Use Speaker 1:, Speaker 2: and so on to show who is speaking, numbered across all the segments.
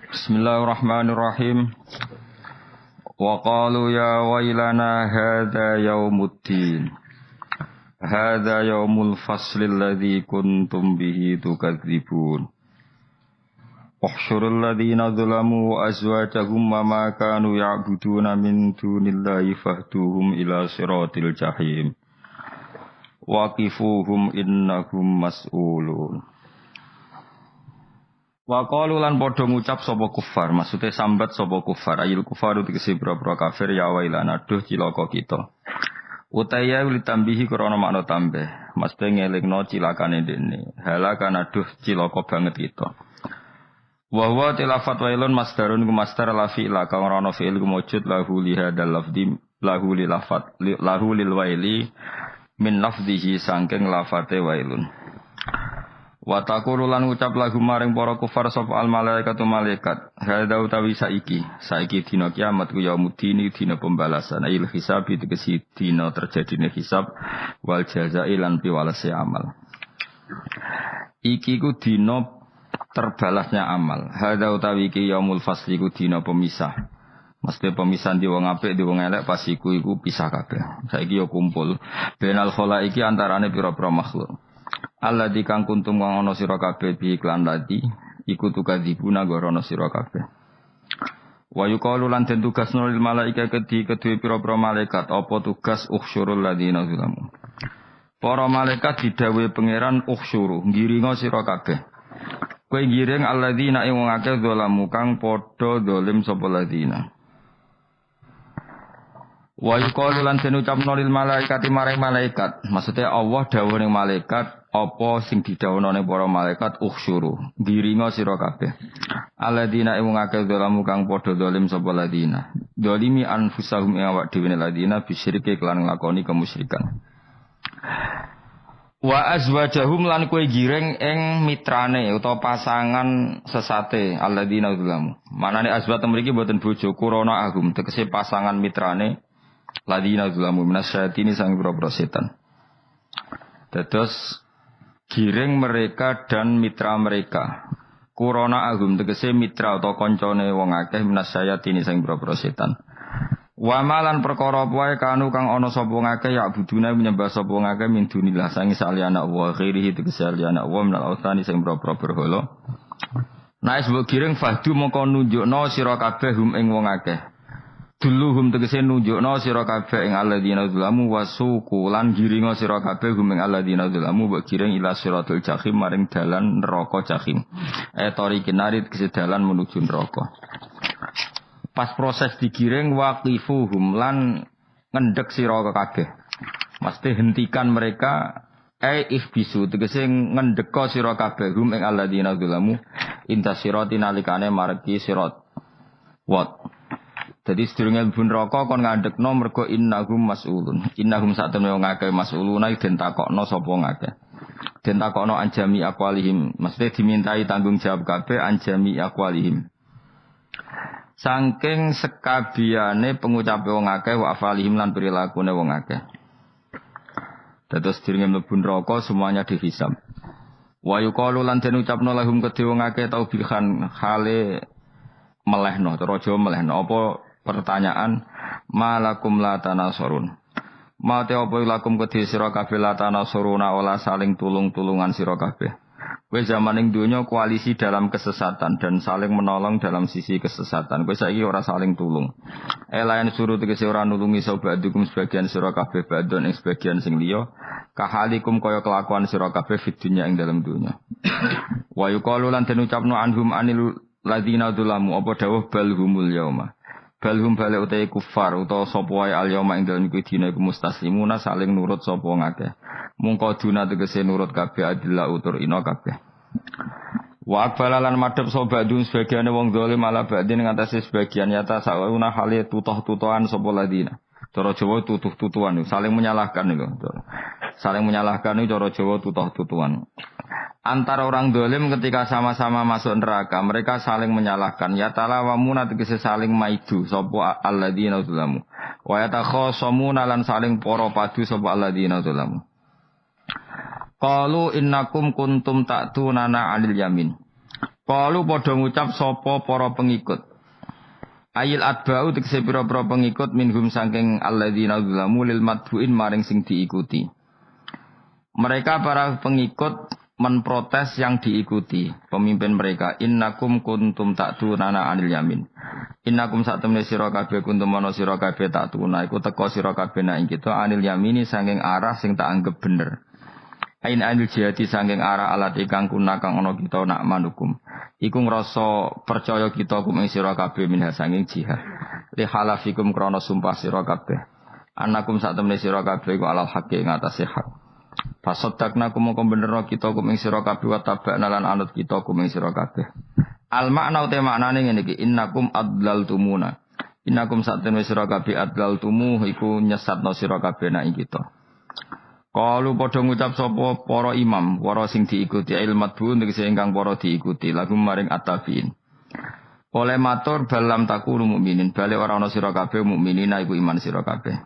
Speaker 1: Bismillahirrahmanirrahim. Wa qalu ya wailana hadza yaumuddin. Hadza yaumul faslil ladzi kuntum bihi tukadzibun. Uhsyurul ladzina zalamu wa azwajahum wa ma kanu ya'buduna min dunillahi fahduhum ila siratil jahim. Waqifuhum innahum mas'ulun. Wa qalu lan padha ngucap sapa kufar, maksude sambat sapa kufar, ayil kufaru tegese boro-boro kafir ya wailana aduh cilaka kita. Utaya litambihi krana makna tambah, mesti ngelingno cilakane dene. Halakan aduh cilaka banget kita. Wa huwa tilafat wailun masdarun ku masdar la fi'la kang ana fi'il ku mujud lahu li hadzal lafzi lahu lil lafat lahu lil waili min lafzihi saking lafate wailun. Wa taqulu lan ucap lagu maring para kufar sapa al malaikatu malaikat hadza utawi saiki dina kiamat ku yaumuddin dina pembalasan il hisab tegesi dina terjadine hisab wal jazai lan piwalese amal iki ku dina terbalasnya amal hadza utawi iki yaumul fasli ku dina pemisah mesti pemisahan di wong apik di wong elek pas iku pisah kabeh saiki yo kumpul benal khalaiki antarane pira-pira makhluk alladzi kang kuntum kang ana sira kabeh bi iklan ladi iku tukadzibuna gorono sira kabeh wa yuqalu lan den tugasno lil malaika kedue pira-pira malaikat apa tugas ukhsyurul ladzina zalamu para malaikat didhawuhi pangeran ukhsyuru ngiringa sira kabeh kowe ngiring alladzina ing wong akeh zalamu kang padha zalim sapa ladzina wa yuqalu lan den ucapno lil malaikati maring malaikat maksudnya Allah dawuh ning malaikat apa sing didhawuhna ning para malaikat ukhsyuru diringa sira kabeh alladzina ing akeh zalamu kang padha zalim sapa ladina zalimi anfusahum ing awak dhewe ladina bisyirke kelan nglakoni kemusyrikan wa azwajahum lan kowe giring ing mitrane utawa pasangan sesate alladzina zalamu manane azwat mriki boten bojo kurana agum tegese pasangan mitrane ladina zalamu minasyatini sang boro-boro setan. Dados giring mereka dan mitra mereka. Kurona agum tegese mitra atau koncone wong akeh minasyatini sang boro-boro setan. Wa malan perkara wae kanu kang ana sapa ngakeh ya budune menyembah sapa ngakeh min dunillah sang saliyana Allah ghairihi tegese saliyana Allah minal awsani sang boro-boro berhala. Nek sebab giring fahdu mongko nunjukno sira kabeh hum ing wong akeh. Duluhum tegese nunjukno sira kabeh ing alladzina zalamu wasuku lan giringa sira kabeh gumeng alladzina zalamu wa giring ila siratul jahim maring dalan neraka jahim tori kinarit tegese dalan menuju neraka pas proses digiring waqifuhum lan ngendhek sira kabeh mesti hentikan mereka ihbisu tegese ngendheka sira kabeh gum ing alladzina zalamu inta sirati nalikane margi sirat wat. Jadi sedurunge mlebu neraka kon ngandhekno mergo innahum mas'ulun. Innahum satemene wong akeh mas'uluna den takokno sapa ngakeh. Den takokno anjami aqwalihim. Mesti dimintai tanggung jawab kabeh anjami aqwalihim. Saking sekabiane pengucape wong akeh wa afalihim lan prilakune wong akeh. Dados sedurunge mlebu neraka semuanya dihisab. Wa yuqalu lan den ucapno lahum kedhe wong akeh taubihan hale melehno cara Jawa melehno apa pertanyaan malakum la tanasurun mate apa lakum kedhe sira kabeh la tanasuruna ola saling tulung-tulungan sira kabeh kowe zaman ing donya koalisi dalam kesesatan dan saling menolong dalam sisi kesesatan kowe saiki ora saling tulung elayan suruh tegese ora nulungi sabadukum sebagian sira kabeh badon ing sebagian sing liya kahalikum kaya kelakuan sira kabeh fid dunya ing dalam donya wa yuqalu lan den ucapno anhum anil ladina dzulamu apa dawuh balhumul yauma balhum bale utahe kufar utawa sapa wae al yauma ing dalem dina iku mustaslimuna saling nurut sapa ngakeh mungko duna tegese nurut kabeh adillah utur ina kabeh wa balalan madhep sobadun sebagiane wong zalim ala badin ngatasi sebagian nyata sauna hale tutuh-tutuhan sapa ladina cara Jawa tutuh-tutuhan saling menyalahkan niku saling menyalahkan niku cara Jawa tutuh-tutuhan. Antara orang dolim ketika sama-sama masuk neraka, mereka saling menyalahkan. Ya talawamuna tegese saling maidu sopo alladzina zalamu. Wa yatakhasamuna lan saling poro padu sopo alladzina zalamu. Qalu innakum kuntum ta'tunana 'anil yamin. Qalu padha ngucap sapa para pengikut. Ayil atba'u tegese pira-pira pengikut minhum saking alladzina zalamu lil madbuin maring sing diikuti. Mereka para pengikut menprotes yang diikuti pemimpin mereka. Innakum kuntum ta'tunana anil yamin. Innakum satemene sira kabeh kuntum ana sira kabeh ta'tuna iku teka sira kabeh nak ing kita anil yamini saking arah sing tak anggap bener. Ain anil jihati saking arah alat ikang kuna kang ana kita nak manukum. Iku ngrasa percaya kita kum ing sira kabeh minha saking jihad. Li halafikum krana sumpah sira kabeh. Annakum satemene sira kabeh iku alal haqqi ing atase hak. Fasodakna kumoko benerno kita kuming sira kabeh wa tabakna lan anut kita kuming sira kabeh. Al makna uta maknane ngene iki innakum adlaltumuna. Innakum satemene sira kabeh adlaltumu iku nyesatno sira kabeh nak kita. Kalu padha ngucap sapa para imam, para sing diikuti ilmat bu tegese ingkang para diikuti lagu maring at-tabiin. Oleh matur balam takunu mukminin, bali ora ana sira kabeh mukminin iku iman sira kabeh.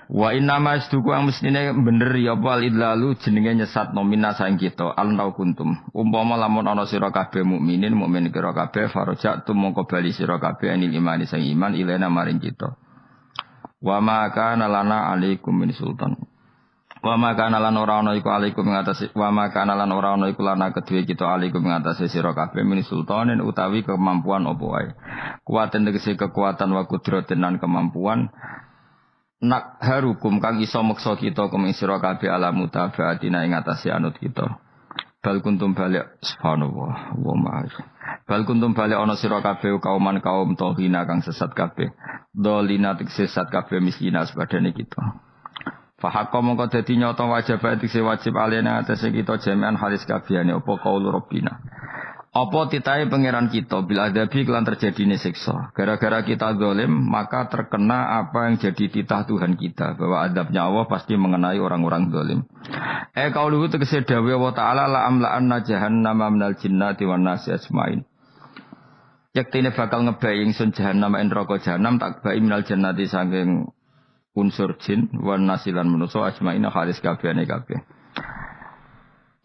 Speaker 1: Wa inna masduku ang mestine bener ya wal idlalu jenenge nyesat nomina saing kita alnau kuntum. Umpama lamun ana sira kabeh mukminin mukmin kira kabeh farajat tumangka bali sira kabeh anil imani sang iman ilena maring kita. Wa ma kana lana alaikum min sultan. Wa ma kana lan ora ana iku alaikum ing atase wa ma kana lan ora ana iku lana kedue kita alaikum ing atase sira kabeh min sultanin utawi kemampuan apa wae. Kuwaten tegese kekuatan wa kudraten lan kemampuan nak harukum kang iso meksa kita kuming sira kabeh ala mutabaatina ing atase anut kita. Bal kuntum balik subhanallah wa ma'as. Bal kuntum balik ana sira kabeh kaum tohina kang sesat kabeh. Dolina sesat kabeh miskina sebadane kita. Fa hakka mongko dadi nyata wajib wajib alena atase kita jami'an halis kabehane apa qaul rabbina. Apa titahe pangeran kita bila adabi kelan terjadine siksa. Gara-gara kita zalim maka terkena apa yang jadi titah Tuhan kita bahwa adabnya Allah pasti mengenai orang-orang zalim. Qauluhu tegese dawuh Allah taala la amla'anna jahannama minal jinnati wan nasi ajmain. Yektine bakal ngebai ingsun jahannam neraka jahanam tak bai minal jannati saking unsur jin wan nasi lan manusa ajmain halis kabehane kabeh.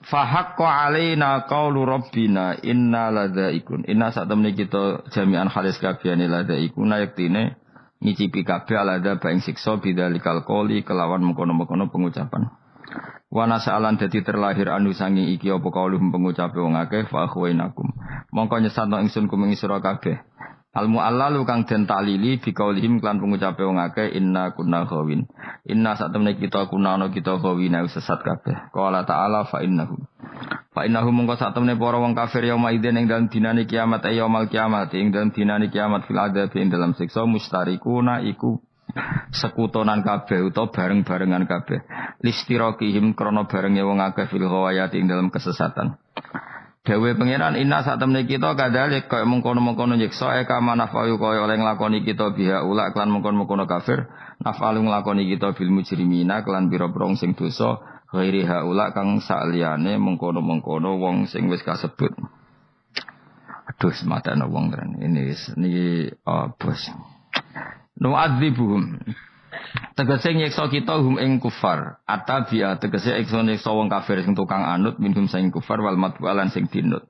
Speaker 1: Fahaqqa alaina qaulu rabbina inna ladzaikun. Inna satemene kita jami'an halis kabehane ladzaikun yektine ngicipi kabeh alada baing siksa bidzalikal qouli kelawan mengkono-mengkono pengucapan. Wa nasalan dadi terlahir anu sangi iki apa kaulum pengucape wong akeh fa akhwainakum. Mongko nyesatno ingsun kuming sira kabeh. Al mu'allalu kang den taklili bi qaulihim kan pengucape wong akeh inna kunna khawin. Inna satemene kita kunana kita khawina sesat kabeh. Qala ta'ala fa innahu. Fa innahu mongko satemene para wong kafir yauma idzin ing dalem dinane kiamat yaumul kiamat ing dalem dinane kiamat fil adab ing dalem siksa mustarikuna iku sekutonan kabeh utawa bareng-barengan kabeh. Listiraqihim krana barenge wong akeh fil ghawayat ing dalem kesesatan. Dewe pangeran inna sak temne kita kadhalik kaya mengkono-mengkono nyiksa eka manafayu kaya oleh nglakoni kita biha ula kelan mengkono-mengkono kafir nafalu nglakoni kita bil mujrimina kelan pira-pira sing dosa ghairi haula kang saliyane mengkono-mengkono wong sing wis kasebut. Aduh sematane wong keren ini niki bos. No adzibuhum tegese nyiksa kita hum ing kufar atabiya tegese nyiksa wong kafir sing tukang anut minhum sing kufar wal matbu'alan sing dinut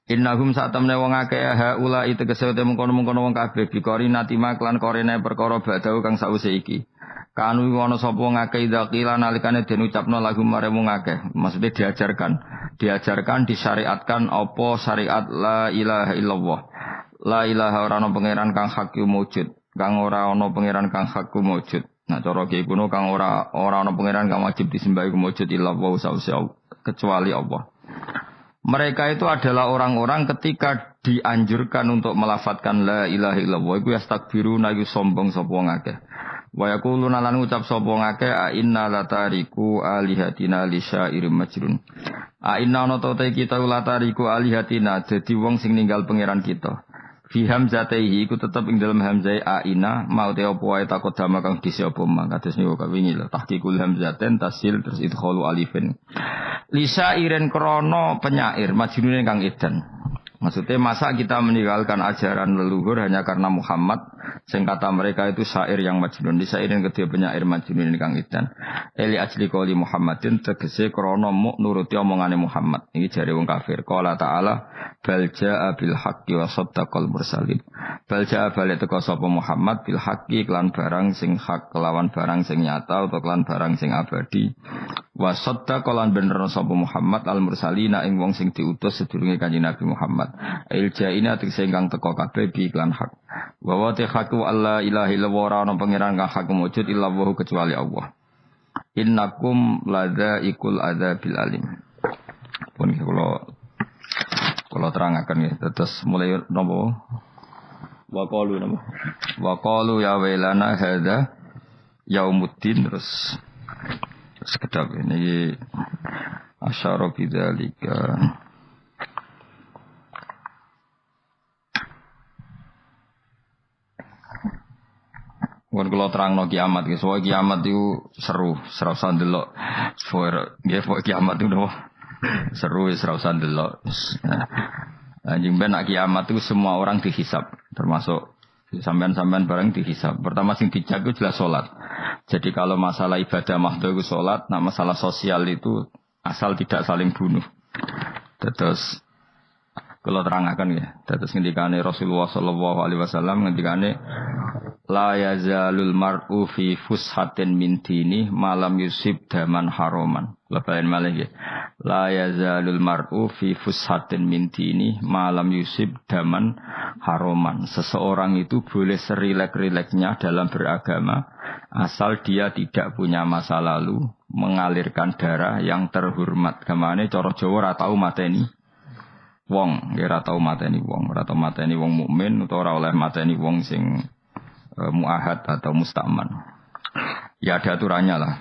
Speaker 1: innahum satamne wong akeh haula tegese mengkono-mengkono wong kabeh bikori natima klan korene perkara badau kang sause iki kanu ana sapa wong akeh dzakila nalikane den ucapno lagu mare wong akeh maksudnya diajarkan disyariatkan apa syariat la ilaha illallah la ilaha ora ana pangeran kang hak wujud kang ora ana pangeran kang hak wujud. Nah cara ki kuno kang ora ana pangeran kang wajib disembah wujud illallah kecuali Allah. Mereka itu adalah orang-orang ketika dianjurkan untuk melafadzkan la ilaha illallah iku yastakbiruna iku sombong sapa ngakeh. Wa yaquluna lan ngucap sapa ngakeh a inna latariku alihatina li syairim majrun. A inna ana ta kita latariku alihatina dadi wong sing ninggal pangeran kita. Fi hamzatihi iku tetep ing dalam hamzah aina mau te apa wae takut dama kang disi apa mang kados niku kawingi lho tahqiqul hamzaten tasil terus idkhalu alifin lisa iren krana penyair majnune kang edan maksudnya masa kita meninggalkan ajaran leluhur hanya karena Muhammad Sing kata mereka itu syair yang majnun. Di sairin kedua penyair majnun ini kang idan. Eli ajli qouli Muhammadin tegese krana muk nuruti omongane Muhammad. Iki jare wong kafir. Qala ta'ala bal jaa bil haqqi wa saddaqal mursalin. Bal jaa balik teko sapa Muhammad bil haqqi klan barang sing hak kelawan barang sing nyata utawa klan barang sing abadi. Wa saddaqal bener sapa Muhammad al mursalina ing wong sing diutus sedurunge Kanjeng Nabi Muhammad. Il jaina tegese ingkang teko kabeh bi klan hak. Wa wa haqqu alla ilaha illallah ora ana pangeran kang hak wujud illa wa kecuali Allah. Innakum ladzaiqul adzabil alim. Pun kula terangaken nggih. Terus mulai napa? Wa qalu ya wailana hadza yaumuddin terus sekedap ini asyara bidzalika. Wan kula terangno kiamat iki, soal kiamat itu seru, serasa ndelok. Nggih, kiamat itu seru, serasa ndelok. Anjing ben nak kiamat itu semua orang dihisab, termasuk sampean-sampean bareng dihisab. Pertama sing dijaga jelas salat. Jadi kalau masalah ibadah mahdhu itu salat, nah masalah sosial itu asal tidak saling bunuh. Terus kalau terangaken ya, terus ngendikane Rasulullah sallallahu alaihi wasallam ngendikane la yazalul mar'u fi fushatin min dini malam yusib daman haroman. Lebaran malah ya. La yazalul mar'u fi fushatin min dini malam yusib daman haroman. Seseorang itu boleh serilek-rileknya dalam beragama asal dia tidak punya masa lalu mengalirkan darah yang terhormat. Kemana cara Jawa ora tau mateni wong, ora tau mateni wong, ora tau mateni wong mukmin utawa ora oleh mateni wong sing muahad atau musta'man. Ya ada aturannya lah.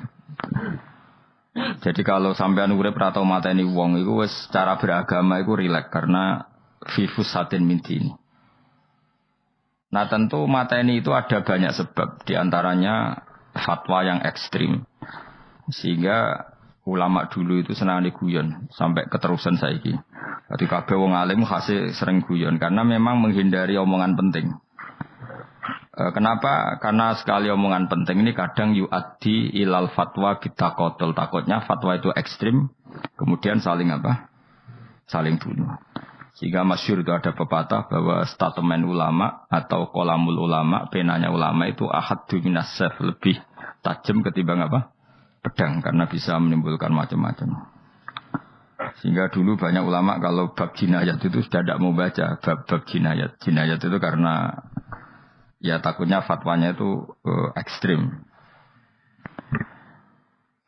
Speaker 1: Jadi kalau sampean urip ra tau mateni wong iku wis cara beragama iku rileks karena fifus satin minti. Nah tentu mateni itu ada banyak sebab, di antaranya fatwa yang ekstrim. Sehingga ulama dulu itu senang guyon sampai keterusan saiki. Jadi kabeh wong alim khase sering guyon karena memang menghindari omongan penting. Kenapa? Karena sekali omongan penting ini kadang yu'addi ilal fatwa kita kotul. Takutnya fatwa itu ekstrim, kemudian saling apa? Saling bunuh. Sehingga masyhur itu ada pepatah bahwa statement ulama atau kolamul ulama, penanya ulama itu ahaddu minas sayf, lebih tajam ketimbang apa? Pedang, karena bisa menimbulkan macam-macam. Sehingga dulu banyak ulama kalau bab jinayat itu sudah tidak mau baca bab jinayat. Jinayat itu karena ya takutnya fatwanya itu ekstrim.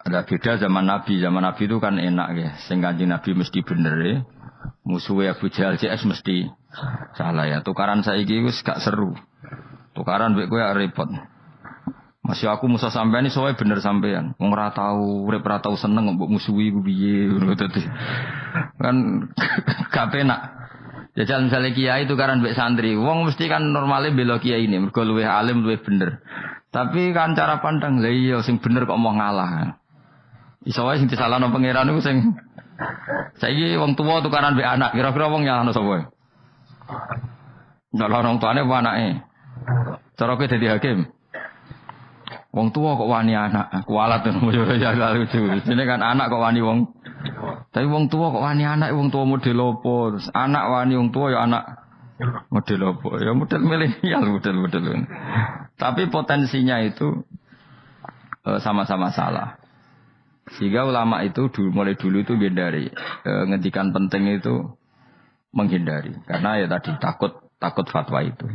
Speaker 1: Ada beda zaman Nabi. Zaman Nabi itu kan enak ya. Sehingga Nabi mesti bener ya. Musuhnya Abu Jahal CS mesti salah ya. Tukaran saiki wis gak seru. Tukaran mbek kowe repot. Masih aku musuh sampean iki soalnya bener sampean. Wong ora tau urip ora tau seneng mbok musuhi ku piye ngono dadi. Kan gak penak. Jajal misalnya kiai itu karena mbek santri, wong mesti kan normalnya bela kiai ini, mergo luwih alim luwih bener. Tapi kan cara pandang lha iya sing bener kok mau ngalah. Iso wae sing disalahno pangeran iku sing saiki wong tuwa tukaran mbek anak, kira-kira wong nyalahno sapa? Nyalahno wong tuane apa anake? Cara kowe dadi hakim. Wong tua kok wani anak, kualat ya lucu. Ini kan anak kok wani wong. Tapi wong tua kok wani anak, wong tua model opo. Terus anak wani wong tua ya anak model opo. Ya model milenial model. Tapi potensinya itu sama-sama salah. Sehingga ulama itu mulai dulu itu hindari. Ngedikan penting itu menghindari. Karena ya tadi takut fatwa itu.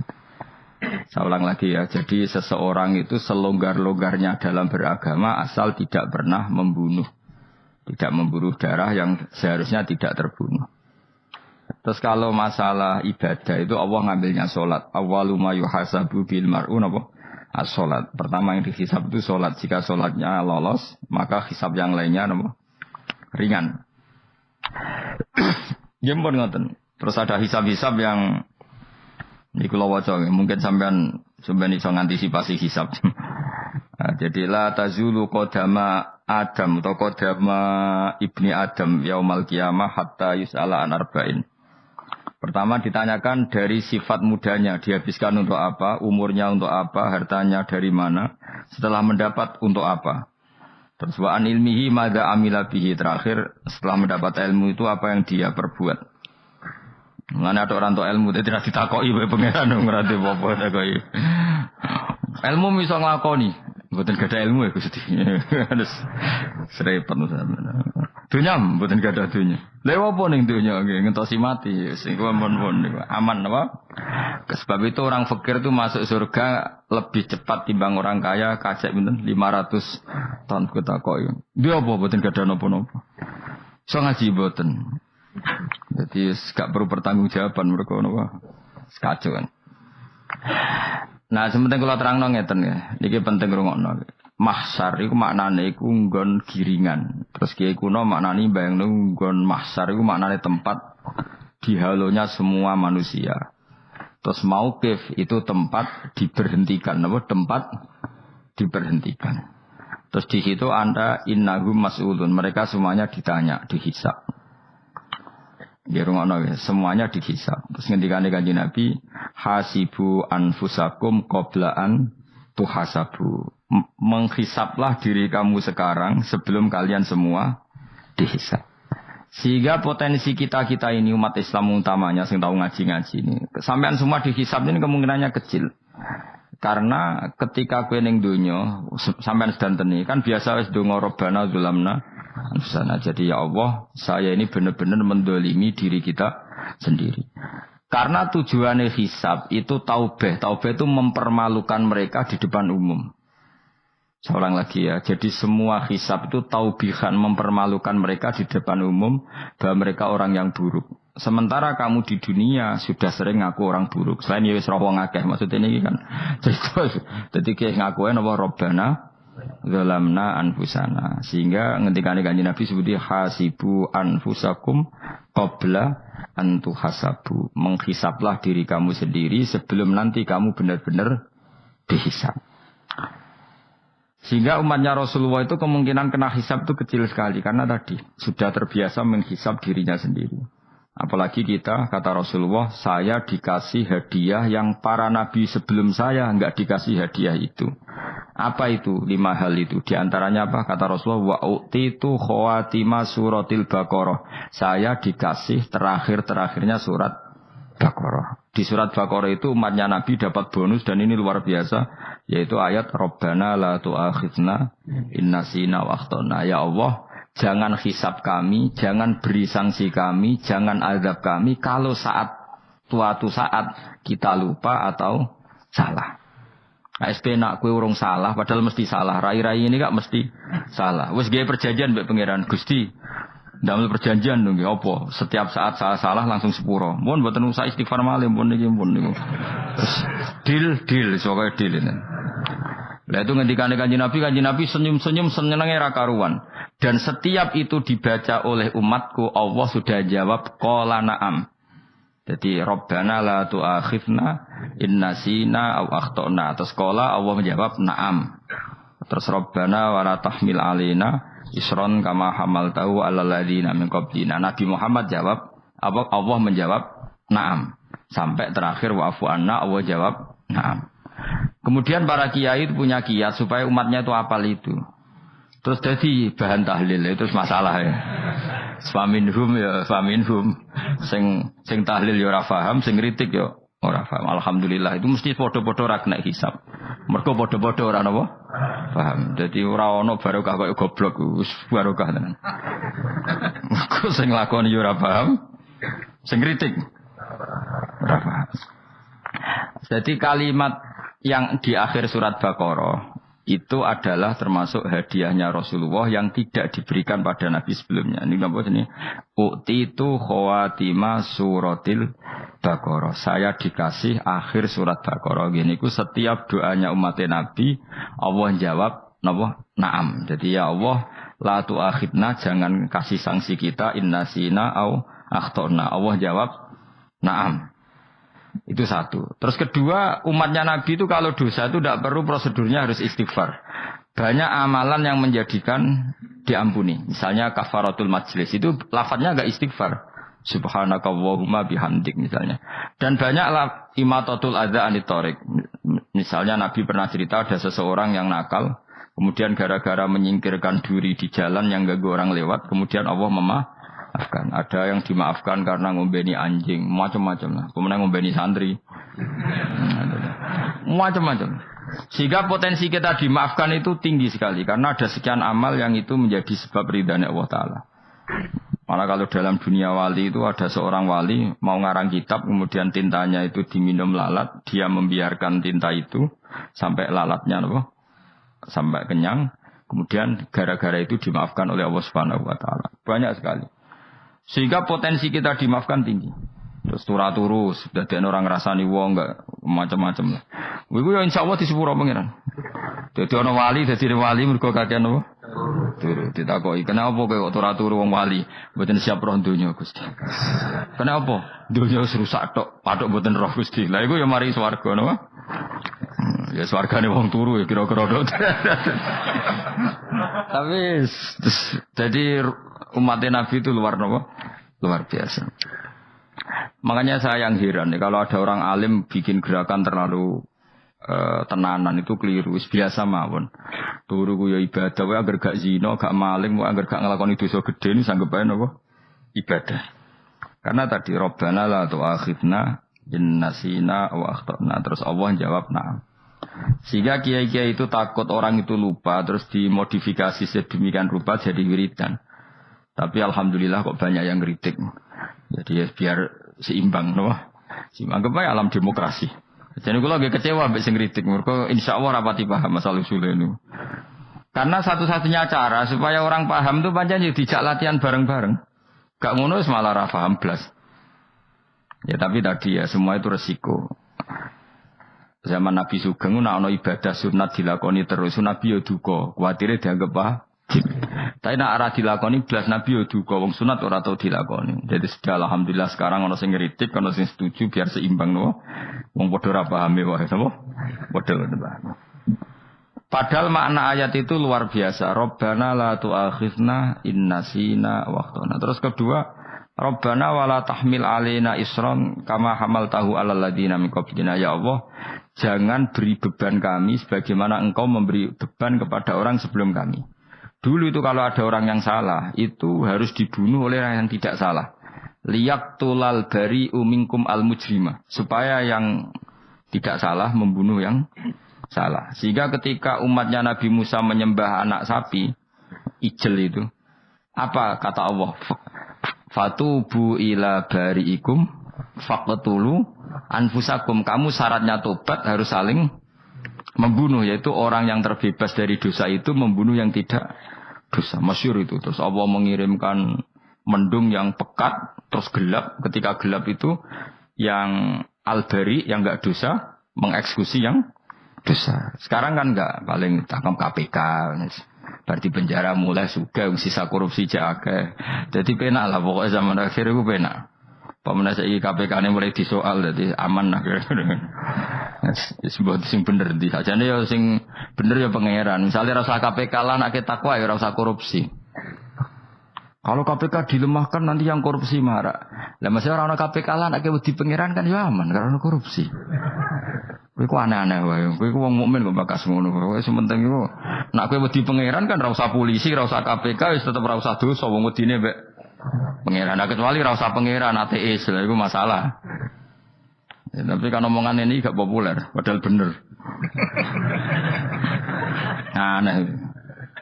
Speaker 1: Saya ulang lagi ya, jadi seseorang itu selonggar-longgarnya dalam beragama asal tidak pernah membunuh. Tidak membunuh darah yang seharusnya tidak terbunuh. Terus kalau masalah ibadah itu Allah ngambilnya sholat. Awwalu ma yuhasabu bil mar'un apa? As-sholat. Pertama yang dihisab itu sholat. Jika sholatnya lolos, maka hisab yang lainnya apa? Ringan. Jempol ngoten. Terus ada hisab-hisab yang ini kula waca mungkin sampean iso ngantisipasi hisab. Nah, jadi la tazulu qadama Adam atau qadama ibni Adam yaumal qiyamah hatta yus'ala an arba'in. Pertama ditanyakan dari sifat mudanya, dihabiskan untuk apa, umurnya untuk apa, hartanya dari mana, setelah mendapat untuk apa. Terus wa an ilmihi madza amila bihi, terakhir setelah mendapat ilmu itu apa yang dia perbuat. Mana ada orang tua ilmu tidak ditakoki wae pangeran ngerti apa takoki. Ilmu iso nglakoni, mboten gadah ilmu ya Gusti. Terus serepet sampeyan. Dunya mboten gadah dunya. Lha apa ning dunya nggih ngentosi mati sing aman niku. Aman apa? Sebab itu orang fakir itu masuk surga lebih cepat timbang orang kaya kacek pinten 500 tahun kutakoki. Dia apa mboten gadah napa-napa. So ngaji mboten. Jadi gak perlu pertanggungjawaban mereka napa sekacau kan. Nah, sementing kula terangno ngeten ya. Niki penting rungokno. Mahsyar iku maknane iku nggon giringan. Terus kiye kuno maknane bayangno nggon mahsyar iku maknane tempat dihalonya semua manusia. Terus mauqif itu tempat diberhentikan, napa tempat diberhentikan. Terus di situ Anda innahum mas'ulun, mereka semuanya ditanya, dihisab. Ya rungono semuanya dihisab. Terus ngendikane Kanjeng Nabi, hasibu anfusakum qabla an tuhasabu. Menghisablah diri kamu sekarang sebelum kalian semua dihisab. Sehingga potensi kita ini umat Islam utamanya sing tahu ngaji-ngaji ini, sampean semua dihisab ini kemungkinannya kecil. Karena ketika kowe ning donya sampean sedantene kan biasa wis ndonga Rabbana zulamna anfusana. Jadi ya Allah, saya ini benar-benar mendolimi diri kita sendiri. Karena tujuannya hisab itu taubah. Taubah itu mempermalukan mereka di depan umum. Seorang lagi ya. Jadi semua hisab itu taubihan, mempermalukan mereka di depan umum bahwa mereka orang yang buruk. Sementara kamu di dunia sudah sering ngaku orang buruk. Selain ya wis wong akeh maksudnya ini kan. Jadi kayak ngakuin apa Rabbana zalamna anfusana. Sehingga ngendikane Kanjeng Nabi sebuti hasibu anfusakum qabla an tuhasabu. Menghisablah diri kamu sendiri sebelum nanti kamu benar-benar dihisab. Sehingga umatnya Rasulullah itu kemungkinan kena hisab itu kecil sekali. Karena tadi sudah terbiasa menghisab dirinya sendiri. Apalagi kita, kata Rasulullah, saya dikasih hadiah yang para nabi sebelum saya enggak dikasih hadiah itu. Apa itu? 5 hal itu. Di antaranya apa? Kata Rasulullah, wa u'titu khawatima suratil Baqarah. Saya dikasih terakhir-terakhirnya surat Baqarah. Di surat Baqarah itu umatnya Nabi dapat bonus dan ini luar biasa. Yaitu ayat Rabbana la tu'akhidna innasina wa akhtana. Ya Allah, jangan hisab kami, jangan beri sanksi kami, jangan azab kami kalau suatu saat kita lupa atau salah. ASP nak kue urung salah, padahal mesti salah. Rai-rai ini gak mesti salah. Wes gaya perjanjian mbek pangeran Gusti. Damel perjanjian dong, apa? Setiap saat salah langsung sepuro. Mohon buatan usah istighfar malih, mohon niki mohon niku. Deal, soalnya deal ini. Lah itu ngendikane Kanjeng Nabi senyum-senyum senenge ra karuan. Dan setiap itu dibaca oleh umatku, Allah sudah jawab qala na'am. Jadi Rabbana la tu'akhidna in nasina aw akhtana. Terus qala Allah menjawab na'am. Terus Rabbana wa la tahmil alaina isron kama hamaltahu 'alal ladzina min qablina. Nabi Muhammad jawab, Allah menjawab na'am. Sampai terakhir wa'fu anna, Allah jawab na'am. Kemudian para kiai itu punya kiat supaya umatnya itu hafal itu. Terus jadi bahan tahlil itu masalah ya. Faminhum ya faminhum. Sing tahlil ya ora paham, sing kritik ya ora paham. Alhamdulillah itu mesti padha-padha ora kena hisab. Mergo padha-padha ora napa? Paham. Dadi ora ana barokah kaya goblok wis barokah tenan. Mergo sing lakoni ya ora paham, sing kritik ora paham. Jadi kalimat yang di akhir surat Baqarah itu adalah termasuk hadiahnya Rasulullah yang tidak diberikan pada Nabi sebelumnya. Ini apa ini? U'titu khawatima suratil Baqarah. Saya dikasih akhir surat Baqarah. Gini ku setiap doanya umat Nabi Allah jawab na'am. Jadi ya Allah la tu'akhidna, jangan kasih sanksi kita innasina au akhtona. Allah jawab na'am. Itu satu. Terus kedua, umatnya Nabi itu kalau dosa itu tidak perlu prosedurnya harus istighfar. Banyak amalan yang menjadikan diampuni. Misalnya kafaratul majlis itu lafadznya agak istighfar. Subhanakallahumma bihamdik misalnya. Dan banyaklah imatatul adza anit thoriq. Misalnya Nabi pernah cerita ada seseorang yang nakal, kemudian gara-gara menyingkirkan duri di jalan yang ganggu orang lewat, kemudian Allah memaafkan. Ada yang dimaafkan karena ngombeni anjing, macam-macam lah. Kemudian ngombeni santri, macam-macam. Sehingga potensi kita dimaafkan itu tinggi sekali karena ada sekian amal yang itu menjadi sebab ridhanya Allah Ta'ala. Malah kalau dalam dunia wali itu ada seorang wali mau ngarang kitab, kemudian tintanya itu diminum lalat, dia membiarkan tinta itu sampai lalatnya sampai kenyang, kemudian gara-gara itu dimaafkan oleh Allah Subhanahu wa taala. Banyak sekali. Sehingga potensi kita dimaafkan tinggi. Terus turu dadi orang ngrasani wong enggak macam-macam lah. Iku ya insyaallah disepuro pangeran. Dadi ana wali mergo kakean apa? Turu ditakoki, "Kenapa kowe kok turu wong wali? Mboten siap roh donya, Gusti." "Kenapa?" "Donya wis rusak tok, patok mboten roh, Gusti." Lah iku ya mari swarga napa? Ya swargane wong turu ya kira-kira tok. Tapi jadi umat Nabi itu luar biasa. Makanya saya yang heran kalau ada orang alim bikin gerakan terlalu tenanan itu keliru, biasa mawon. Turu ku ya ibadah, wae agar gak zina, gak maling, wae agar gak nglakoni dosa gedhe ini sanggep ae napa? Ibadah. Karena tadi Rabbana la tu'akhidna in nasina wa akhtana, terus Allah jawab na'am. Sehingga kiai-kiai itu takut orang itu lupa, terus dimodifikasi sedemikian rupa jadi wiridan. Tapi alhamdulillah kok banyak yang kritik. Jadi ya biar seimbang, no? Anggap aja alam demokrasi. Jadi kalau lagi kecewa mbek sing kritik, mergo insyaallah rapati paham masalah usul ini. Karena satu-satunya cara supaya orang paham itu pancen dijak latihan bareng-bareng. Gak ngono wis malah ra paham blas. Ya tapi tadi ya semua itu resiko. Zaman Nabi Sugeng ana ibadah sunat dilakoni terus Nabi yo duka, kuwatire dianggap wajib. Tapi nek ora dilakoni blas Nabi yo duka, wong sunat ora tau dilakoni. Jadi sudah alhamdulillah sekarang ana sing ngritik, ana sing setuju biar seimbang no. Wong padha ora pahame wae sapa? Padha paham. Padahal makna ayat itu luar biasa. Rabbana la tu'akhidna in nasina wa akhtana. Terus kedua, Rabbana wala tahmil alaina isran kama hamaltahu alal ladina min qablina. Ya Allah, jangan beri beban kami sebagaimana Engkau memberi beban kepada orang sebelum kami. Dulu itu kalau ada orang yang salah, itu harus dibunuh oleh orang yang tidak salah. Liyaqtulal bari'u minkum al-mujrima. Supaya yang tidak salah membunuh yang salah. Sehingga ketika umatnya Nabi Musa menyembah anak sapi, ijel itu, apa kata Allah? Fatubu ila bari'ikum faqtulu anfusakum. Kamu syaratnya tobat harus saling membunuh, yaitu orang yang terbebas dari dosa itu membunuh yang tidak dosa. Masyhur itu. Terus Allah mengirimkan mendung yang pekat, terus gelap. Ketika gelap itu yang al-bari, yang enggak dosa, mengeksekusi yang dosa. Sekarang kan enggak, paling tangkap KPK. Berarti penjara mulai suka, sisa korupsi jake. Jadi penak lah pokoknya zaman akhir itu penak. Pemenang saya KPK ini mulai disoal, jadi aman lah. Sebuah sing bener di saja nih ya sing bener ya pangeran. Misalnya rasa KPK lah nak takwa ya rasa korupsi. Kalau KPK dilemahkan nanti yang korupsi marah. Lah masih orang KPK lah nak di pangeran kan ya aman karena korupsi. Kowe aneh-aneh wae. Kowe wong mukmin kok bakas ngono. Kowe sementing iku nak kowe wedi pangeran kan ra usah polisi, ra usah KPK, wis tetep ra usah dosa wong wedine mbek pangeran. Nah, kecuali ra usah pangeran ateis, lha iku masalah. Ya, tapi kan omongan ini gak populer, padahal bener. Aneh.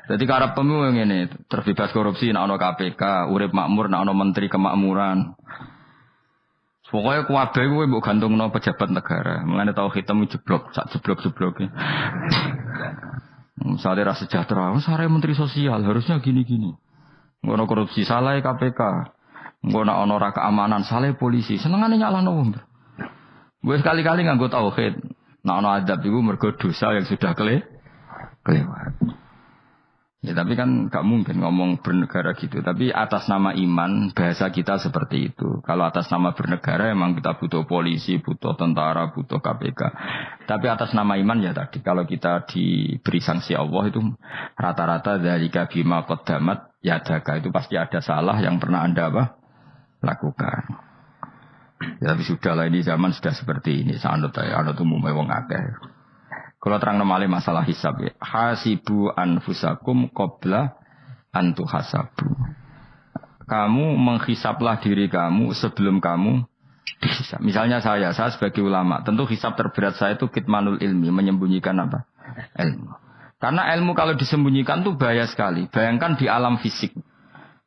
Speaker 1: Jadi karepmu ngene, terbebas korupsi nek ana KPK, urip makmur nek ana menteri kemakmuran. Pokoknya kuwabe kuwi mbok gantungno pejabat negara. Mulane tau hitam jeblok, sak jeblok-jebloke. Misalnya rasa sejahtera, sare menteri sosial harusnya gini-gini. Ngono korupsi salah KPK. Ngono ana ora keamanan salah polisi. Senengane nyalahno wong. Gue sekali-kali nganggo tauhid. Nek ana adab iku mergo dosa yang sudah kelewat. Ya tapi kan gak mungkin ngomong bernegara gitu. Tapi atas nama iman bahasa kita seperti itu. Kalau atas nama bernegara emang kita butuh polisi, butuh tentara, butuh KPK. Tapi atas nama iman ya tadi. Kalau kita diberi sanksi Allah itu rata-rata dari bima qaddamat yadaka itu pasti ada salah yang pernah Anda apa? lakukan. Ya, tapi sudahlah, ini zaman sudah seperti ini. Anut umumnya wong akeh. Kalau terang nomale masalah hisab ya. Hasibu anfusakum qabla an tuhasabu. Kamu menghisablah diri kamu sebelum kamu dihisab. Misalnya saya sebagai ulama, tentu hisab terberat saya itu kitmanul ilmi, menyembunyikan apa? Ilmu. Karena ilmu kalau disembunyikan tuh bahaya sekali. Bayangkan di alam fisik.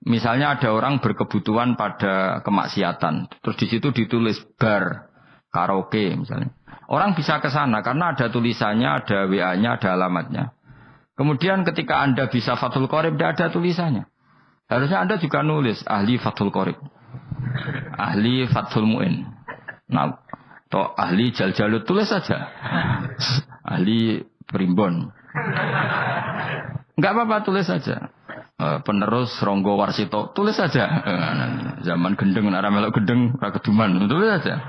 Speaker 1: Misalnya ada orang berkebutuhan pada kemaksiatan, terus di situ ditulis bar, karaoke misalnya. Orang bisa ke sana karena ada tulisannya, ada WA-nya, ada alamatnya. Kemudian ketika Anda bisa Fathul Qorib, tidak ada tulisannya. Harusnya Anda juga nulis ahli Fathul Qorib, ahli Fathul Mu'in, nah, atau ahli Jaljalut, tulis saja. Ahli Primbon. Enggak apa-apa, tulis saja. Penerus Ronggo Warsito, tulis saja. Zaman gendeng, arah melok gendeng, rakeduman, tulis saja.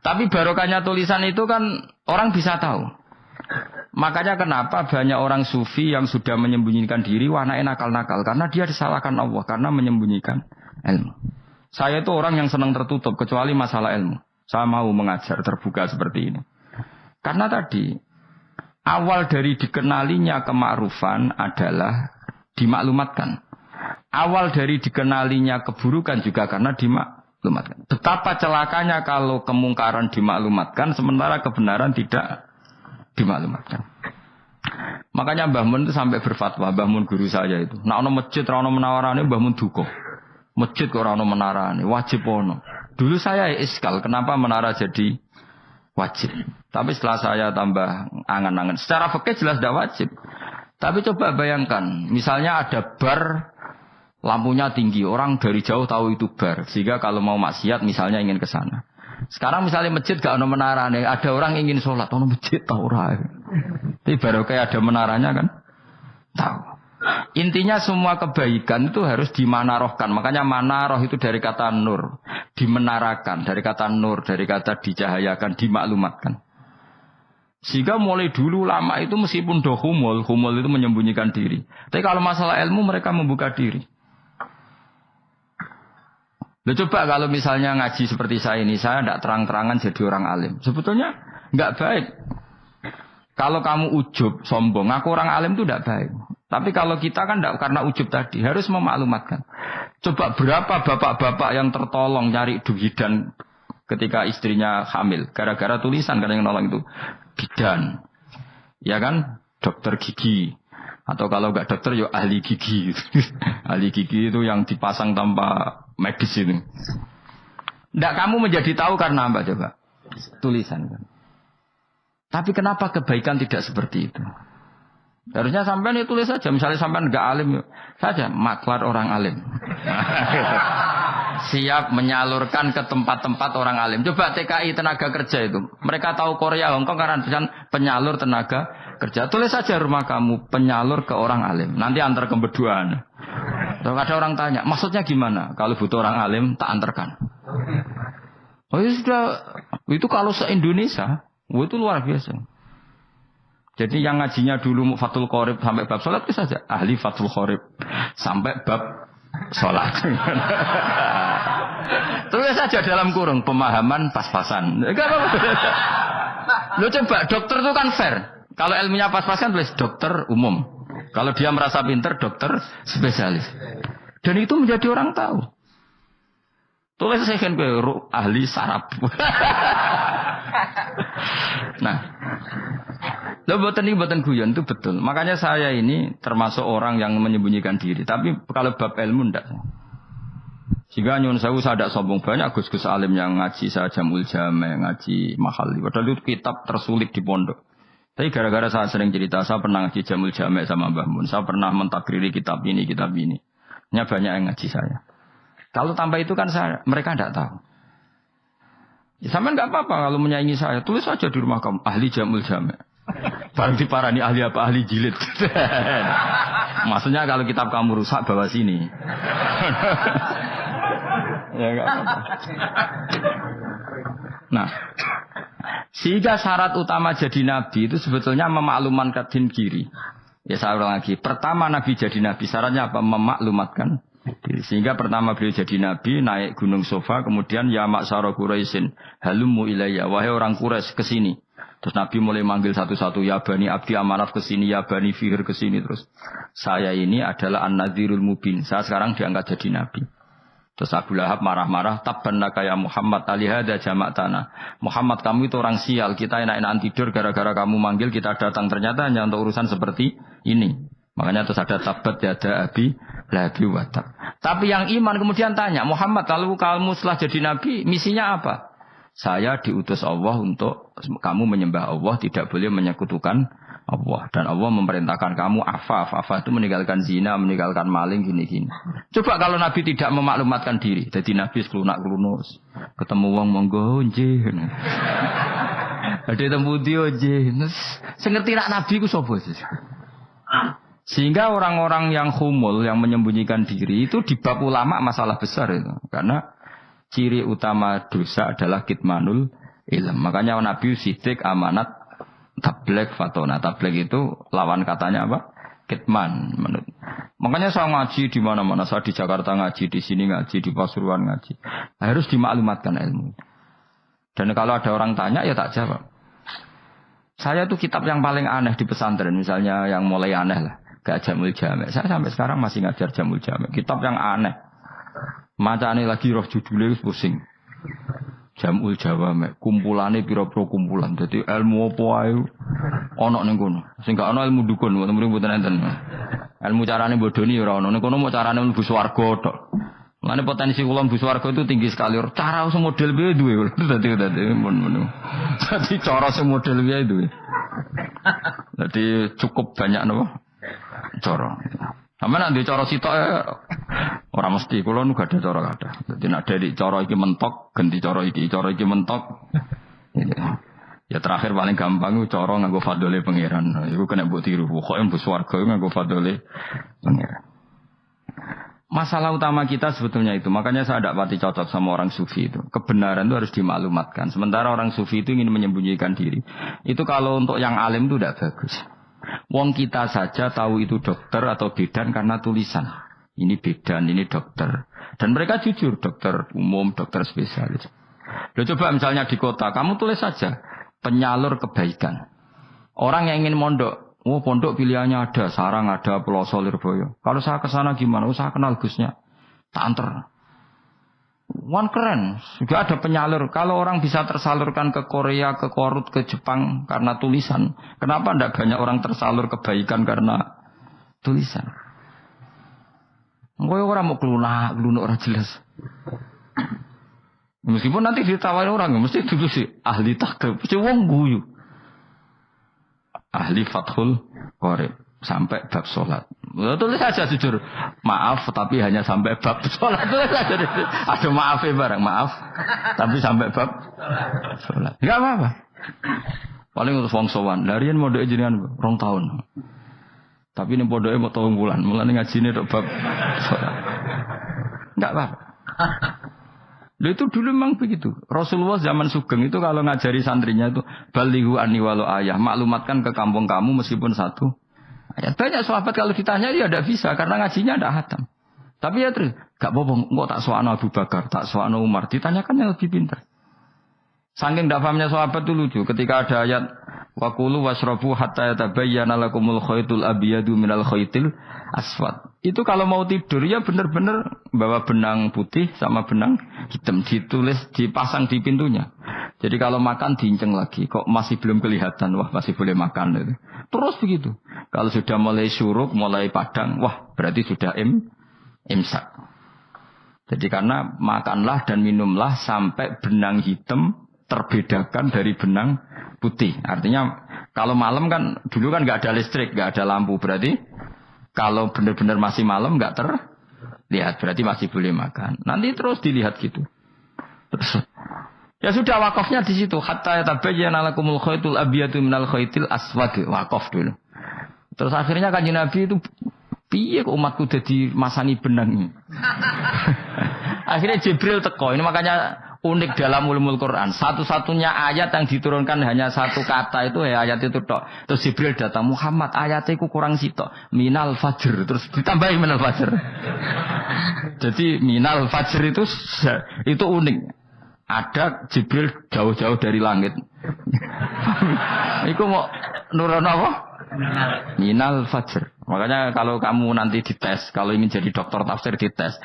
Speaker 1: Tapi barokahnya tulisan itu kan orang bisa tahu. Makanya kenapa banyak orang sufi yang sudah menyembunyikan diri, wanake nakal-nakal, karena dia disalahkan Allah, karena menyembunyikan ilmu. Saya itu orang yang senang tertutup, kecuali masalah ilmu. Saya mau mengajar terbuka seperti ini. Karena tadi, awal dari dikenalinya kemakrufan adalah dimaklumatkan. Awal dari dikenalinya keburukan juga karena dimaklumatkan. Betapa celakanya kalau kemungkaran dimaklumatkan, sementara kebenaran tidak dimaklumatkan. Makanya Mbah Mun itu sampai berfatwa, Mbah Mun guru saya itu. Nah, ono masjid, ono menarane, Mbah Mun duka. Masjid kok ono menarane, wajib ono. Dulu saya iskal, kenapa menara jadi wajib? Tapi setelah saya tambah angan-angan, secara fikih jelas tidak wajib. Tapi coba bayangkan, misalnya ada bar, lampunya tinggi, orang dari jauh tahu itu bar, sehingga kalau mau maksiat misalnya ingin ke sana. Sekarang misalnya masjid gak ada menara nih, ada orang ingin sholat, ada masjid tahu orang. Tapi baru kayak ada menaranya kan, tahu. Intinya semua kebaikan itu harus dimanarohkan. Makanya manaroh itu dari kata nur, dimenarakan, dari kata nur, dari kata dicahayakan, dimaklumatkan. Sehingga mulai dulu lama itu meskipun humul itu menyembunyikan diri. Tapi kalau masalah ilmu mereka membuka diri. Loh, coba kalau misalnya ngaji seperti saya ini, saya tidak terang-terangan jadi orang alim. Sebetulnya nggak baik. Kalau kamu ujub, sombong, aku orang alim itu tidak baik. Tapi kalau kita kan tidak, karena ujub tadi, harus memaklumatkan. Coba berapa bapak-bapak yang tertolong nyari duhidan ketika istrinya hamil. Gara-gara tulisan, karena yang nolong itu. Bidan, ya kan, dokter gigi, atau kalau nggak dokter ya ahli gigi. Ahli gigi itu yang dipasang tanpa medis itu. Nggak, kamu menjadi tahu karena apa coba? Tulisan kan. Tapi kenapa kebaikan tidak seperti itu? Harusnya sampean itu tulis saja. Misalnya sampean nggak alim saja, maklar orang alim. Siap menyalurkan ke tempat-tempat orang alim. Coba TKI tenaga kerja itu. Mereka tahu Korea, Hongkong karena penyalur tenaga kerja. Tulis saja rumah kamu penyalur ke orang alim. Nanti antar kebeduan. Kalau ada orang tanya, maksudnya gimana? Kalau butuh orang alim, tak antarkan. Oh ya sudah. Itu kalau se-Indonesia, itu luar biasa. Jadi yang ngajinya dulu Fathul Qorib sampai bab sholat itu saja. Ahli Fathul Qorib sampai bab sholat. Tulis saja dalam kurung pemahaman pas-pasan. Enggak apa-apa. Lo coba dokter itu kan fair. Kalau ilmunya pas-pasan tulis dokter umum. Kalau dia merasa pinter dokter spesialis. Dan itu menjadi orang tahu. Tulis saya kan ahli saraf. Nah, lo buatan guyon itu betul. Makanya saya ini termasuk orang yang menyembunyikan diri. Tapi kalau bab ilmu ndak. Sehingga nyun sewu saya tidak sombong, banyak gus-gus alim yang ngaji saya Jamul Jame, ngaji Mahali. Padahal itu kitab tersulit di pondok. Tapi gara-gara saya sering cerita, saya pernah ngaji Jamul Jame sama Mbah Mun. Saya pernah mentakriri kitab ini. Ini banyak yang ngaji saya. Kalau tanpa itu kan mereka tidak tahu. Ya, sama nggak apa-apa kalau menyaingi saya. Tulis saja di rumah kamu, ahli Jamul Jame. Barang diparani ahli apa? Ahli jilid. Maksudnya kalau kitab kamu rusak, bawa sini. Ya enggak apa-apa. Nah, sehingga syarat utama jadi nabi itu sebetulnya memaklumatkan diri. Ya saya ulang lagi. Pertama nabi jadi nabi, syaratnya apa? Memaklumatkan diri. Sehingga pertama beliau jadi nabi, naik gunung Sofa, kemudian ya maksara Quraisyin, halummu ilayya, wahai orang Quraisy kesini. Terus Nabi mulai manggil satu-satu, ya Bani Abdi Amanaf kesini, ya Bani Fihr kesini. Terus saya ini adalah An-Nadhirul Mubin, saya sekarang diangkat jadi nabi. Terus Abu Lahab marah-marah, tabban laka ya Muhammad, alihada jama'tana. Muhammad kamu itu orang sial, kita enak-enakan tidur gara-gara kamu manggil kita datang, ternyata hanya untuk urusan seperti ini. Makanya terus ada tabat yada abi labi watab. Tapi yang iman kemudian tanya, Muhammad kalau kamu setelah jadi nabi, misinya apa? Saya diutus Allah untuk kamu menyembah Allah, tidak boleh menyekutukan Allah. Dan Allah memerintahkan kamu afaf. Afaf itu meninggalkan zina, meninggalkan maling, gini-gini. Coba kalau Nabi tidak memaklumatkan diri. Jadi Nabi sekelunak-kelunus. Ketemu wong monggo, nggih. Ada temu dia, nggih. Sengerti nak Nabi ku sapa sih? Sehingga orang-orang yang humul, yang menyembunyikan diri itu di bab ulama masalah besar itu. Karena ciri utama dosa adalah kitmanul ilm. Makanya Nabi sidik, amanat, tablek, fatona. Tablek itu lawan katanya apa? Kitman. Makanya saya ngaji di mana-mana. Saya di Jakarta ngaji, di sini ngaji, di Pasuruan ngaji. Harus dimaklumatkan ilmu. Dan kalau ada orang tanya, ya tak jawab. Saya tuh kitab yang paling aneh di pesantren. Misalnya yang mulai aneh lah. Gak Jamul Jamek. Saya sampai sekarang masih ngajar Jamul Jamek. Kitab yang aneh. Macane lagi roh judulnya pusing. Jamul Jawamek. Kumpulane pira-pira kumpulan. Dadi ilmu apa ae ana ning kono. Sing gak ana ilmu dukun, mboten enten. Ilmu carane bodoni ora ana. Ning kono mau carane mlebu swarga tok. Mane potensi kula mlebu swarga itu tinggi sekali. Cara sing model piye duwe. Dadi mun. Dadi cara sing model piye duwe. Dadi cukup banyak napa? Cara. Sampe nek cara sitok ora mesti kula nu gak ada cara kathah. Dadi nek dari cara iki mentok ganti cara iki mentok. Ya terakhir paling gampang ku cara nganggo fadhole pangeran. Iku kena mbok tiru. Pokoke mbok swarga nganggo fadhole pangeran. Masalah utama kita sebetulnya itu. Makanya saya tidak pati cocok sama orang sufi itu. Kebenaran itu harus dimaklumatkan. Sementara orang sufi itu ingin menyembunyikan diri. Itu kalau untuk yang alim itu tidak bagus. Wong kita saja tahu itu dokter atau bidan karena tulisan. Ini bidan, ini dokter. Dan mereka jujur, dokter umum, dokter spesialis. Loh, coba misalnya di kota, kamu tulis saja penyalur kebaikan. Orang yang ingin mondok, pondok pilihannya ada, Sarang ada, Peloso, Lirboyo. Kalau saya ke sana gimana? Saya kenal Gusnya. Tak anter. Wan keren, juga ada penyalur. Kalau orang bisa tersalurkan ke Korea, ke Korut, ke Jepang karena tulisan, kenapa tidak banyak orang tersalur kebaikan karena tulisan? Gue orang mau kelunak orang jelas. Meskipun nanti ditawarin orang, mesti dulu sih ahli takrib, mesti wong guyu, ahli fathul qorib sampai bab sholat. Tulis saja jujur, maaf tapi hanya sampai bab sholat. Tulis saja, ada maafnya bareng, maaf tapi sampai bab sholat. Gak apa-apa. Paling untuk wong sowan. Larian mau doa jenengan 2 tahun. Tapi ini podoke mau 3 bulan. Mulane ngajine tok bab sholat. Gak apa-apa. Loh itu dulu memang begitu. Rasulullah zaman Sugeng itu kalau ngajari santrinya itu balighu anni walau ayah, maklumatkan ke kampung kamu meskipun 1 ayat. Banyak sahabat kalau ditanya dia tidak bisa karena ngajinya tidak hatam. Tapi ya terus gak apa-apa, kok tak soal Abu Bakar, tak soal Umar, ditanyakan yang lebih pintar. Saking tidak pahamnya sahabat itu lucu. Ketika ada ayat Wakulu wasrobu hatta yatabayyana lakumul khaytul abyadu minal khaytil aswad. Itu kalau mau tidur ya benar-benar bawa benang putih sama benang hitam, ditulis, dipasang di pintunya. Jadi kalau makan diinceng lagi, kok masih belum kelihatan, wah masih boleh makan. Gitu. Terus begitu. Kalau sudah mulai syuruk, mulai padang, wah berarti sudah imsak. Jadi karena makanlah dan minumlah sampai benang hitam terbedakan dari benang putih. Artinya kalau malam kan dulu kan nggak ada listrik, nggak ada lampu, berarti kalau benar-benar masih malam nggak terlihat, berarti masih boleh makan. Nanti terus dilihat gitu. Terus ya sudah wakafnya di situ. Hatta yatabayyana lakumul khaytul abyadu minal khaytil aswad. Wakaf dulu. Terus akhirnya Kanjeng Nabi itu piye kok umatku dadi masani benang. Akhirnya Jibril teko. Ini makanya unik dalam ulumul Quran. Satu-satunya ayat yang diturunkan hanya satu kata itu ya ayat itu tok. Terus Jibril datang, Muhammad ayatnya itu kurang sitok. Minal fajr. Terus ditambahi minal fajr. Jadi minal fajr itu unik. Ada Jibril jauh-jauh dari langit. Iku mau nurun apa? Minal fajr. Makanya kalau kamu nanti dites, kalau ingin jadi dokter tafsir dites,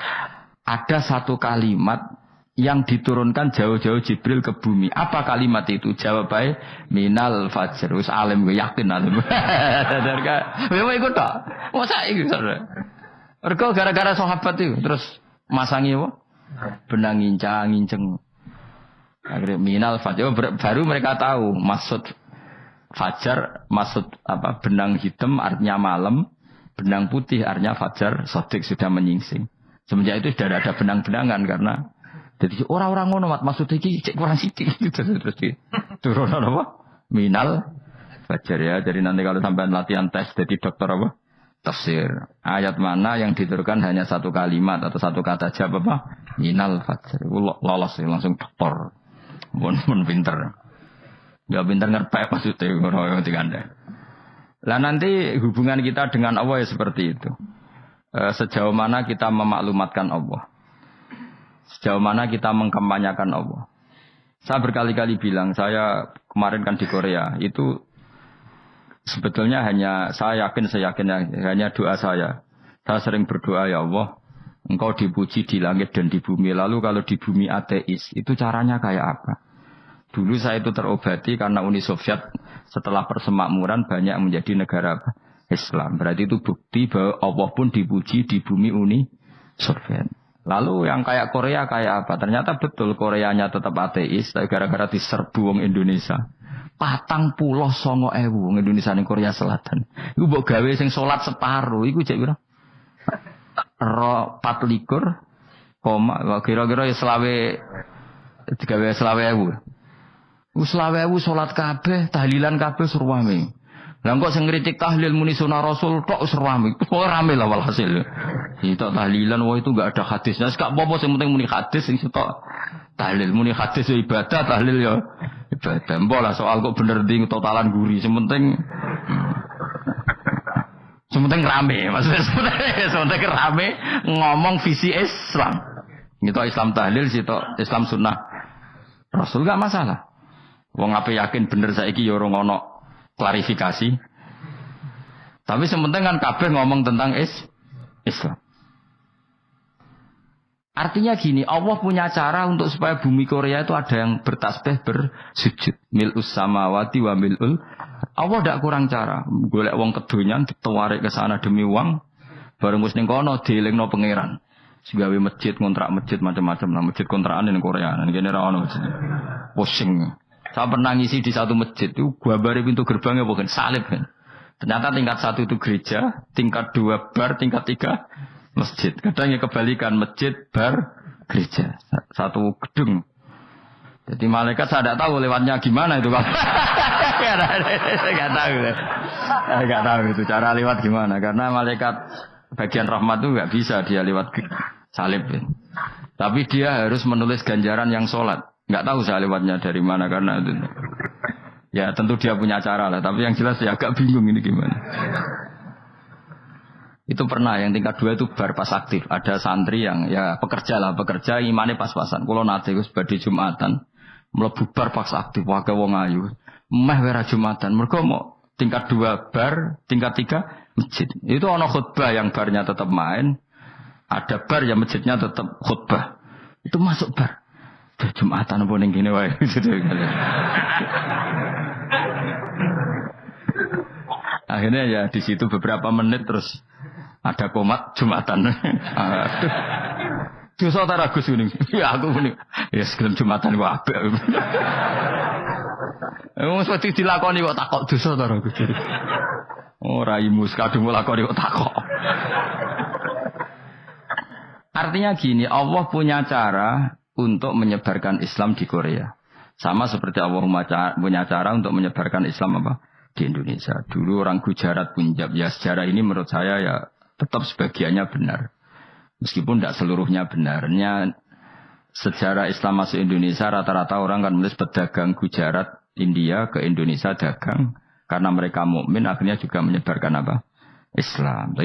Speaker 1: ada satu kalimat yang diturunkan jauh-jauh Jibril ke bumi. Apa kalimat itu? Jawab baik, minal fajr. Wis alim gue yakin alim. Memang ikut tak? Masa ikut saudara? Mereka gara-gara sahabat itu terus masangi apa? Benang ngincang. Akhirnya minal fajr. Baru mereka tahu maksud fajar, maksud apa? Benang hitam artinya malam, benang putih artinya fajar. Sodik sudah menyingsing. Semenjak itu sudah ada benang-benangan karena jadi orang-orang ngono maksudnya iki cek kurang sithik gitu terus turun apa? Minal fajar ya. Jadi nanti kalau sampai latihan tes jadi dokter apa? Tafsir. Ayat mana yang diturunkan hanya satu kalimat atau satu kata jawab apa? Minal fajar. Lolos langsung dokter. Mun pinter. Ya pinter ngerti maksudnya ngono digandeng. Lah nanti hubungan kita dengan Allah ya seperti itu. Sejauh mana kita memaklumatkan Allah. Sejauh mana kita mengkampanyakan Allah. Saya berkali-kali bilang, saya kemarin kan di Korea, itu sebetulnya saya yakin hanya doa saya. Saya sering berdoa, ya Allah, Engkau dipuji di langit dan di bumi. Lalu kalau di bumi ateis, itu caranya kayak apa? Dulu saya itu terobati karena Uni Soviet setelah persemakmuran banyak menjadi negara Islam. Berarti itu bukti bahwa Allah pun dipuji di bumi Uni Soviet. Lalu yang kayak Korea kayak apa? Ternyata betul Koreanya tetap ateis, tapi gara-gara diserbu wong Indonesia. 49.000 wong Indonesia ning Korea Selatan. Iku mbok gawe sing salat separo, iku cek pira? 24, kira-kira ya digawe 20.000. Wis 20.000 salat kabeh, tahlilan kabeh surwame. Lah kok sing ngritik tahlil muni sunah Rasul tok wis rame. Kok rame lah walhasil. Itu tahlilan wah itu enggak ada hadisnya. Gak apa-apa sing penting muni hadis sing sitok tahlil muni hadis ya ibadah, tahlil ya ibadah. Mbok lah soal kok bener ding totalan guri. Sing penting rame. Maksudnya sebenarnya rame ngomong visi Islam. Gitu Islam tahlil sitok Islam sunnah Rasul gak masalah. Wong ape yakin bener saiki ya ora ono klarifikasi. Tapi sementing kan kabeh ngomong tentang Islam. Artinya gini, Allah punya cara untuk supaya bumi Korea itu ada yang bertasbih bersujud. Mil'us samawati wa mil'ul. Allah tidak kurang cara. Golek wong kedonyan ditawarik ke sana demi uang. Bareng wis ning kono dielingno pangeran. Segawe masjid, kontrak masjid macam-macam lah. Masjid kontrakan ning Korea. Nang kene ra ono masjid. Pusing. Saya pernah ngisi di satu masjid itu, gambare pintu gerbangnya bukan salib kan. Ternyata tingkat 1 itu gereja, tingkat 2 bar, tingkat 3 masjid. Kadang ya kebalikan masjid, bar, gereja. Satu gedung. Jadi malaikat saya tidak tahu lewatnya gimana itu kan. Gak tahu itu cara lewat gimana. Karena malaikat bagian rahmat itu gak bisa dia lewat salib. Ya. Tapi dia harus menulis ganjaran yang sholat. Nggak tahu saya lewatnya dari mana karena itu. Ya tentu dia punya cara lah. Tapi yang jelas ya agak bingung ini gimana. Itu pernah yang tingkat 2 itu bar pas aktif. Ada santri yang ya pekerja imannya pas-pasan. Kalau nanti gue sebagai Jumatan mlebu bar pas aktif wae wong ayu. Meh wera Jumatan. Mergo mau tingkat 2 bar, tingkat 3 masjid. Itu ono khutbah yang barnya tetap main. Ada bar yang masjidnya tetap khutbah. Itu masuk bar. Jumatan apa ning kene wae. Akhirnya ya di situ beberapa menit terus ada komat Jumatan. Dosa ta Gus ini. Ya aku muni. Ya sebelum Jumatan wae apik. Wong mesti dilakoni kok takok dosa ta Gus. Ora imus kadung lakoni kok takok. Artinya gini, Allah punya cara untuk menyebarkan Islam di Korea. Sama seperti Allah punya cara untuk menyebarkan Islam apa di Indonesia. Dulu orang Gujarat, Punjab, ya sejarah ini menurut saya ya tetap sebagiannya benar. Meskipun tidak seluruhnya benarnya sejarah Islam masuk Indonesia rata-rata orang kan menulis pedagang Gujarat, India ke Indonesia dagang karena mereka mukmin akhirnya juga menyebarkan apa? Islam.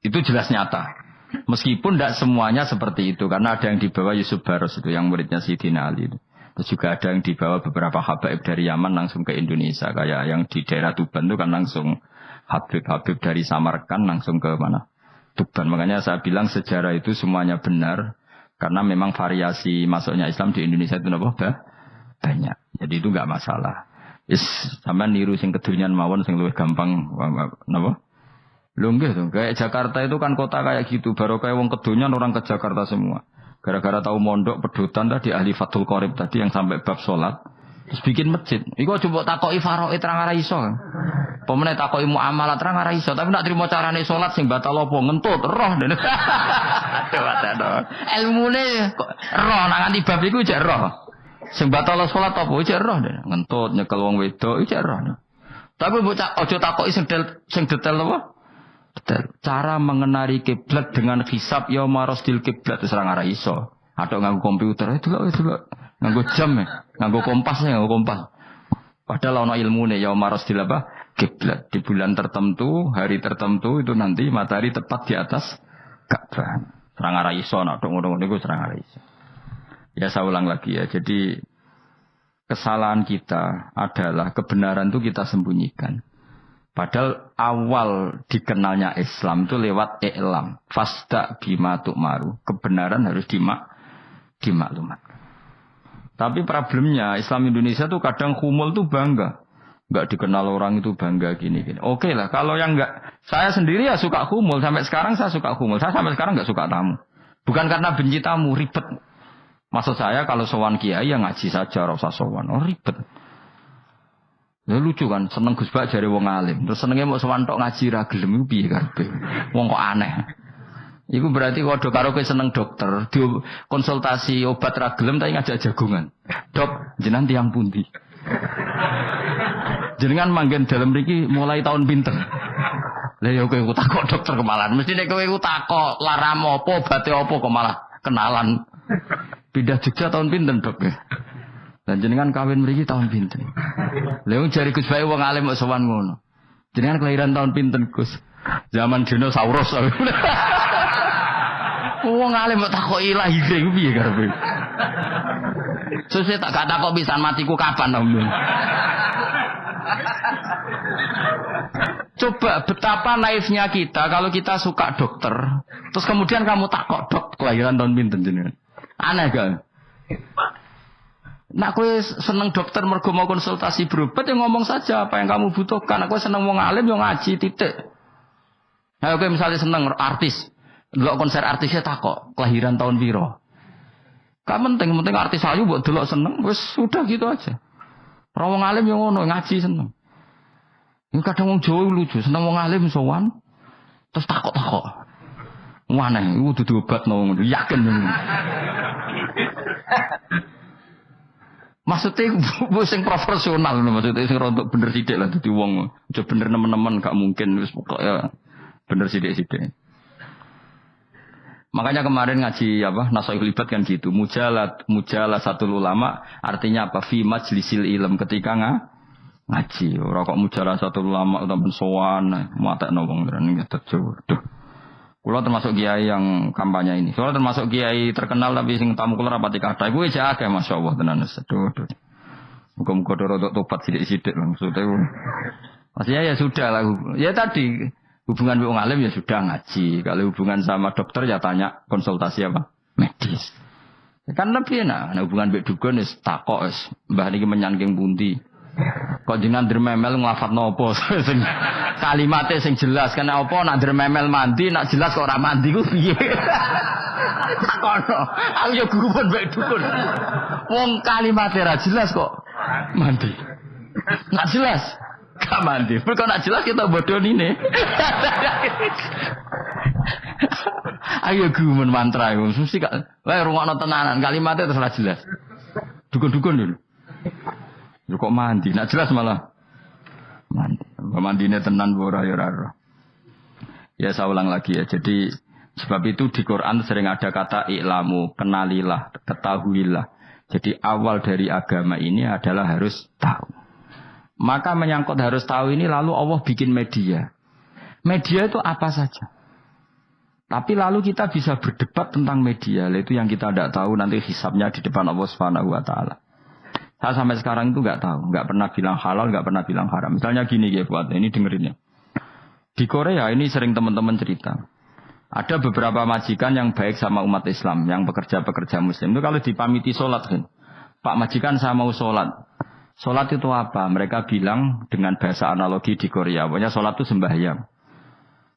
Speaker 1: Itu jelas nyata. Meskipun tidak semuanya seperti itu karena ada yang dibawa Yusuf Baros itu yang muridnya Sayyidina Ali itu. Terus juga ada yang dibawa beberapa habaib dari Yaman langsung ke Indonesia kayak yang di daerah Tuban itu kan langsung habib dari Samarkand langsung ke mana? Tuban. Makanya saya bilang sejarah itu semuanya benar karena memang variasi masuknya Islam di Indonesia itu banyak. Jadi itu enggak masalah. Sampeyan niru sing kedunyan mawon sing luwih gampang napa? Lho nggih to, kayak Jakarta itu kan kota kayak gitu, baru kayak wong kedunyan orang ke Jakarta semua. Gara-gara tahu mondok pedutan tadi ahli Fathul Qorib tadi yang sampai bab salat, terus bikin masjid. Iku coba takoki faraid terang ora iso. Pemene takoki muamalah terang ora iso, tapi nak trimo carane salat sing batal apa ngentut roh. Aduh. Ilmune kok roh nang nganti bab iku jek roh. Sing batal salat apa jek roh ngentut nyekel wong wedok jek roh. Tapi bocah aja takoki sing detail apa? Detail. Cara mengenali kiblat dengan hisab ya marosdil kiblat wis ora ngara iso. Atau nganggo komputer itu lho. Nganggo jam nganggo kompas. Padahal ana ilmune ya marosdil apa? Kiblat. Di bulan tertentu, hari tertentu itu nanti matahari tepat di atas Ka'bah. Ora ngara iso nek ngono-ngono iku ora ngara iso. Ya saya ulang lagi ya. Jadi kesalahan kita adalah kebenaran itu kita sembunyikan. Padahal awal dikenalnya Islam itu lewat i'lam. Fasda bima tu'maru. Kebenaran harus dimaklumatkan. Tapi problemnya Islam Indonesia tuh kadang humul tuh bangga. Enggak dikenal orang itu bangga gini. Oke lah, kalau yang enggak. Saya sendiri ya suka humul. Sampai sekarang saya suka humul. Saya sampai sekarang enggak suka tamu. Bukan karena benci tamu, ribet. Maksud saya kalau sowan kiai ya ngaji saja, ora usah sowan. Oh ribet. Ya lucu kan, seneng Gus Bak jare wong alim. Terus senenge mau sowan tok ngaji ra gelem iku piye karepe. Wong kok aneh. Iku berarti kalau karo kowe seneng dokter, di konsultasi obat ra gelem tapi ngajak jagongan. Dok, jenengan tiyang pundi? Jenengan manggen dalem mriki mulai tahun pinten? Lah ya kowe takok dokter kemalan. Mesti nek kowe takok laram apa, obate apa kok malah kenalan. Pindah Jogja tahun pinten, Dok? Dan jenengan kawin mriki tahun pinten? Lha jari Gus Bae wong alim kok sowan ngono. Jenengan kelahiran tahun pinten, Gus? Zaman dinosaurus. Wong alim kok takoki lahir iku piye karepe? Sesuk tak gak takok pisan matiku kapan, Om. Coba betapa naifnya kita kalau kita suka dokter, terus kemudian kamu takok, Dok, kelahiran tahun pinten jenengan? Aneh kan? Nak kowe seneng dokter mergo mau konsultasi berobat ya ngomong saja apa yang kamu butuhkan. Aku seneng wong alim yo ngaji titik. Nah, kowe misalnya seneng artis, delok konser artisnya takok kelahiran tahun piro. Gak penting artis ayu mbok delok seneng wis sudah gitu aja. Ora wong alim yo ngono ngaji seneng. Ini kadang wong Jawa lucu, seneng wong alim sowan terus takok-takok. Mana iku dudu obat no yakin. Maksudnya sing profesional maksudnya sing rontok bener sithik lah dadi wong. Aja bener nemen-nemen gak mungkin wis pokoke bener sithik-sithik. Makanya kemarin ngaji apa Nasaihul Ibad kan gitu. Mujalah satu ulama artinya apa? Fi majlisil ilm ketika ngaji. Ora kok mujalah satu ulama utawa sowan matekno wong ngerane tejo. Kulo termasuk kiai yang kampanye ini. Soalnya termasuk kiai terkenal tapi sing tamu kula rapati kathah. Iku aja akeh masyaallah tenan. Aduh. Muga-muga rodok tobat sithik-sithik maksudnya. Maksudnya ya sudah lah. Ya tadi hubungan wong alim ya sudah ngaji. Kalau hubungan sama dokter ya tanya konsultasi apa? Medis. Kan lebih enak. Nah, hubungan mbek dukun wis takok wis mbah niki menyangking pundi. Kok jenengan dermemel nglafadzno apa sing kalimate sing jelas kan apa nak dermemel mandi nak jelas kok ora mandi ku piye. Takono. Aku yo guru pun mbek dukun. Wong kalimate ra jelas kok mandi. Nak jelas gak mandi. Kok nak jelas kita bodoh nine. Ayo gumun mantra iku mesti gak wae rungokno tenanan kalimate terus ora jelas. Dukun-dukun dulu. Lu kok mandi? Nak jelas malah mandi. Mandine tenan ora ya ora. Ya saya ulang lagi ya. Jadi Sebab itu di Quran sering ada kata i'lamu, kenalilah, ketahuilah. Jadi awal dari agama ini adalah harus tahu. Maka menyangkut harus tahu ini lalu Allah bikin media. Media itu apa saja. Tapi lalu kita bisa berdebat tentang media. Itu yang kita tidak tahu nanti hisabnya di depan Allah Subhanahu wa taala. Saya sampai sekarang itu nggak tahu, nggak pernah bilang halal, nggak pernah bilang haram. Misalnya gini ya buat ini dengerinnya. Di Korea ini sering teman-teman cerita. Ada beberapa majikan yang baik sama umat Islam, yang pekerja-pekerja Muslim. Itu kalau dipamiti sholat, kan? Pak majikan saya mau sholat. Sholat itu apa? Mereka bilang dengan bahasa analogi di Korea. Pokoknya sholat itu sembahyang.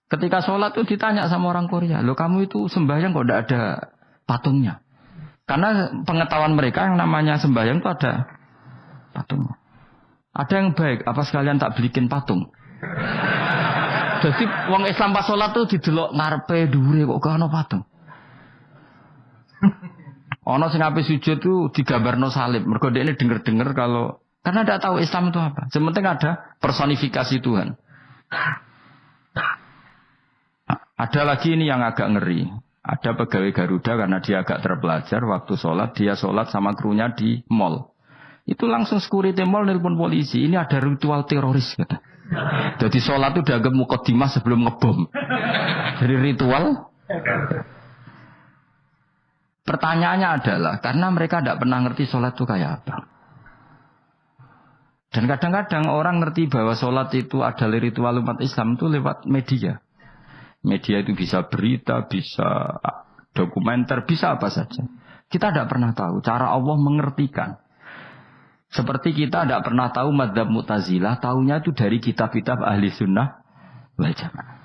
Speaker 1: Ketika sholat itu ditanya sama orang Korea, loh kamu itu sembahyang kok tidak ada patungnya? Karena pengetahuan mereka yang namanya sembahyang itu ada patungnya. Ada yang baik, apa sekalian tak belikin patung? Jadi wong Islam pas sholat tuh didelok ngarepe dhuwure kok gak ono patung. Ono sing ape sujud tuh digambarno salib. Mergo dekne denger-denger kalau karena ndak tahu Islam itu apa. Sementing ada personifikasi Tuhan. Ada lagi ini yang agak ngeri. Ada pegawai Garuda karena dia agak terpelajar waktu sholat dia sholat sama krunya di mall. Itu langsung security mall nelpon polisi. Ini ada ritual teroris kata. Jadi sholat itu dianggap mukadimah sebelum ngebom. Jadi ritual. Pertanyaannya adalah karena mereka tidak pernah ngerti sholat itu kayak apa. Dan kadang-kadang orang ngerti bahwa sholat itu adalah ritual umat Islam itu lewat media. Media itu bisa berita, bisa dokumenter, bisa apa saja. Kita tidak pernah tahu cara Allah mengertikan. Seperti kita tidak pernah tahu madzhab Mu'tazilah, tahunya itu dari kitab-kitab ahli sunnah wal jamaah.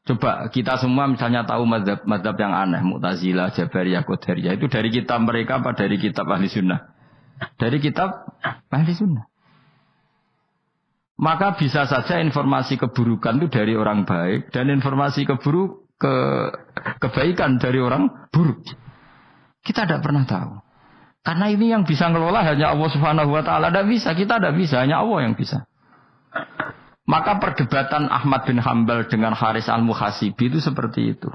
Speaker 1: Coba kita semua misalnya tahu madzhab yang aneh, Mu'tazilah, Jabariyah, Qadariyah, itu dari kitab mereka apa dari kitab ahli sunnah? Dari kitab ahli sunnah. Maka bisa saja informasi keburukan itu dari orang baik dan informasi kebaikan dari orang buruk. Kita tidak pernah tahu. Karena ini yang bisa ngelola hanya Allah Subhanahu wa taala. Tidak bisa, kita tidak bisa, hanya Allah yang bisa. Maka perdebatan Ahmad bin Hanbal dengan Haris al-Muhasibi itu seperti itu.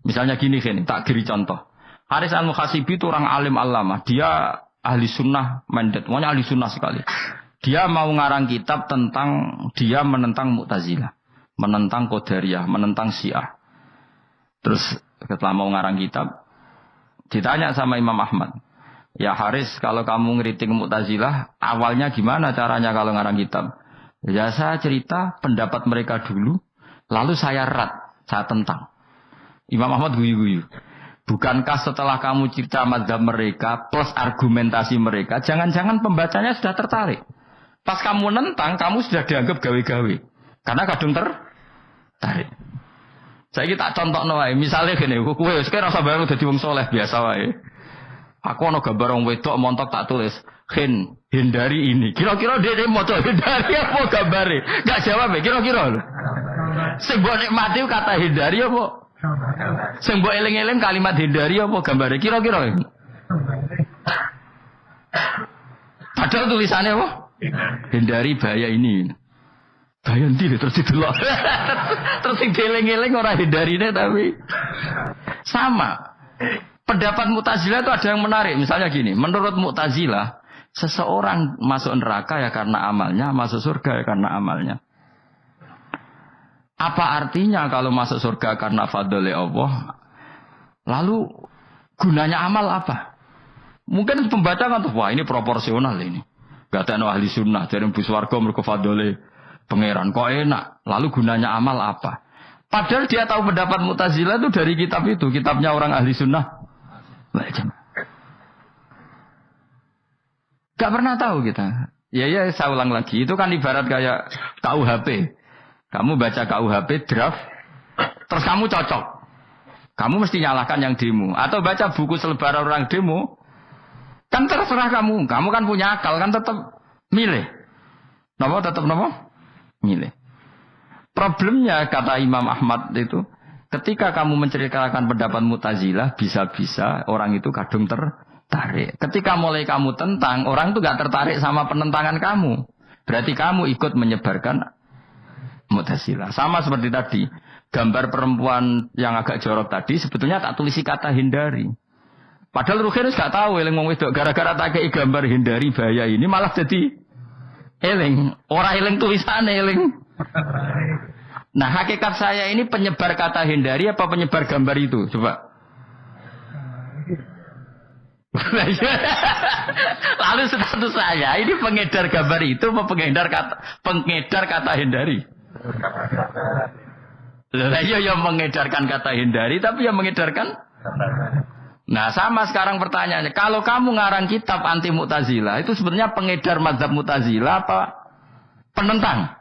Speaker 1: Misalnya gini, tak kiri contoh. Haris al-Muhasibi itu orang alim alama. Dia ahli sunnah mandat, pokoknya ahli sunnah sekali. Dia mau ngarang kitab tentang, dia menentang Mu'tazilah, menentang Qadariyah, menentang Syiah. Terus setelah mau ngarang kitab, ditanya sama Imam Ahmad, ya Haris, kalau kamu ngeritik Mu'tazilah, awalnya gimana caranya kalau ngarang kitab? Ya saya cerita pendapat mereka dulu, lalu saya saya tentang. Imam Ahmad guyu-guyu. Bukankah setelah kamu cerita mazhab mereka plus argumentasi mereka, jangan-jangan pembacanya sudah tertarik. Pas kamu nentang, kamu sudah dianggap gawe-gawe. Karena kadung tertarik. Saya tak contoh wae, misalnya gini, kowe sekarang rasa baru dadi wong soleh biasa wae. Aku ana gambar wong wedok montok tak tulis, hindari ini. Kira-kira dia maca hindari apa gambare? Enggak jawab ya, kira-kira lho. Sing mbok nikmati kata hindari apa? Sing mbok eling-eling kalimat hindari apa gambare? Kira-kira. Padahal tulisannya apa? Hindari bahaya ini. Bahaya ndi terus didelok. Terus sing dieling-eling ora hindarine tapi sama. Pendapat Mu'tazilah itu ada yang menarik. Misalnya gini, menurut Mu'tazilah, seseorang masuk neraka ya karena amalnya, masuk surga ya karena amalnya. Apa artinya kalau masuk surga karena fadli Allah? Lalu gunanya amal apa? Mungkin pembaca kan tuh, wah ini proporsional ini. Gak ada ahli sunnah, jadi bus warga mereka fadli pangeran. Kok enak? Lalu gunanya amal apa? Padahal dia tahu pendapat Mu'tazilah itu dari kitab itu, kitabnya orang ahli sunnah. Gak pernah tahu kita. Ya saya ulang lagi. Itu kan ibarat kayak KUHP. Kamu baca KUHP draft, terus kamu cocok. Kamu mesti nyalahkan yang demo. Atau baca buku selebaran orang demo, kan terserah kamu. Kamu kan punya akal, kan tetap milih. Tetap milih. Problemnya kata Imam Ahmad itu, ketika kamu menceritakan pendapat Mu'tazilah, bisa-bisa orang itu kadung tertarik. Ketika mulai kamu tentang, orang itu gak tertarik sama penentangan kamu. Berarti kamu ikut menyebarkan Mu'tazilah. Sama seperti tadi. gambar perempuan yang agak jorok tadi sebetulnya tak tulisi kata hindari. Padahal Ruhin gak tahu eling wong wedok gara-gara tak kei gambar hindari bahaya ini malah jadi eling. Ora eling tulisane eling. Nah, hakikat saya ini penyebar kata hindari apa penyebar gambar itu? Coba. Lalu status saya ini pengedar gambar itu apa pengedar kata hindari? Lah iya yang mengedarkan kata hindari tapi yang mengedarkan. Nah, sama sekarang pertanyaannya, kalau kamu ngarang kitab anti Mu'tazilah itu sebenarnya pengedar mazhab Mu'tazilah apa penentang?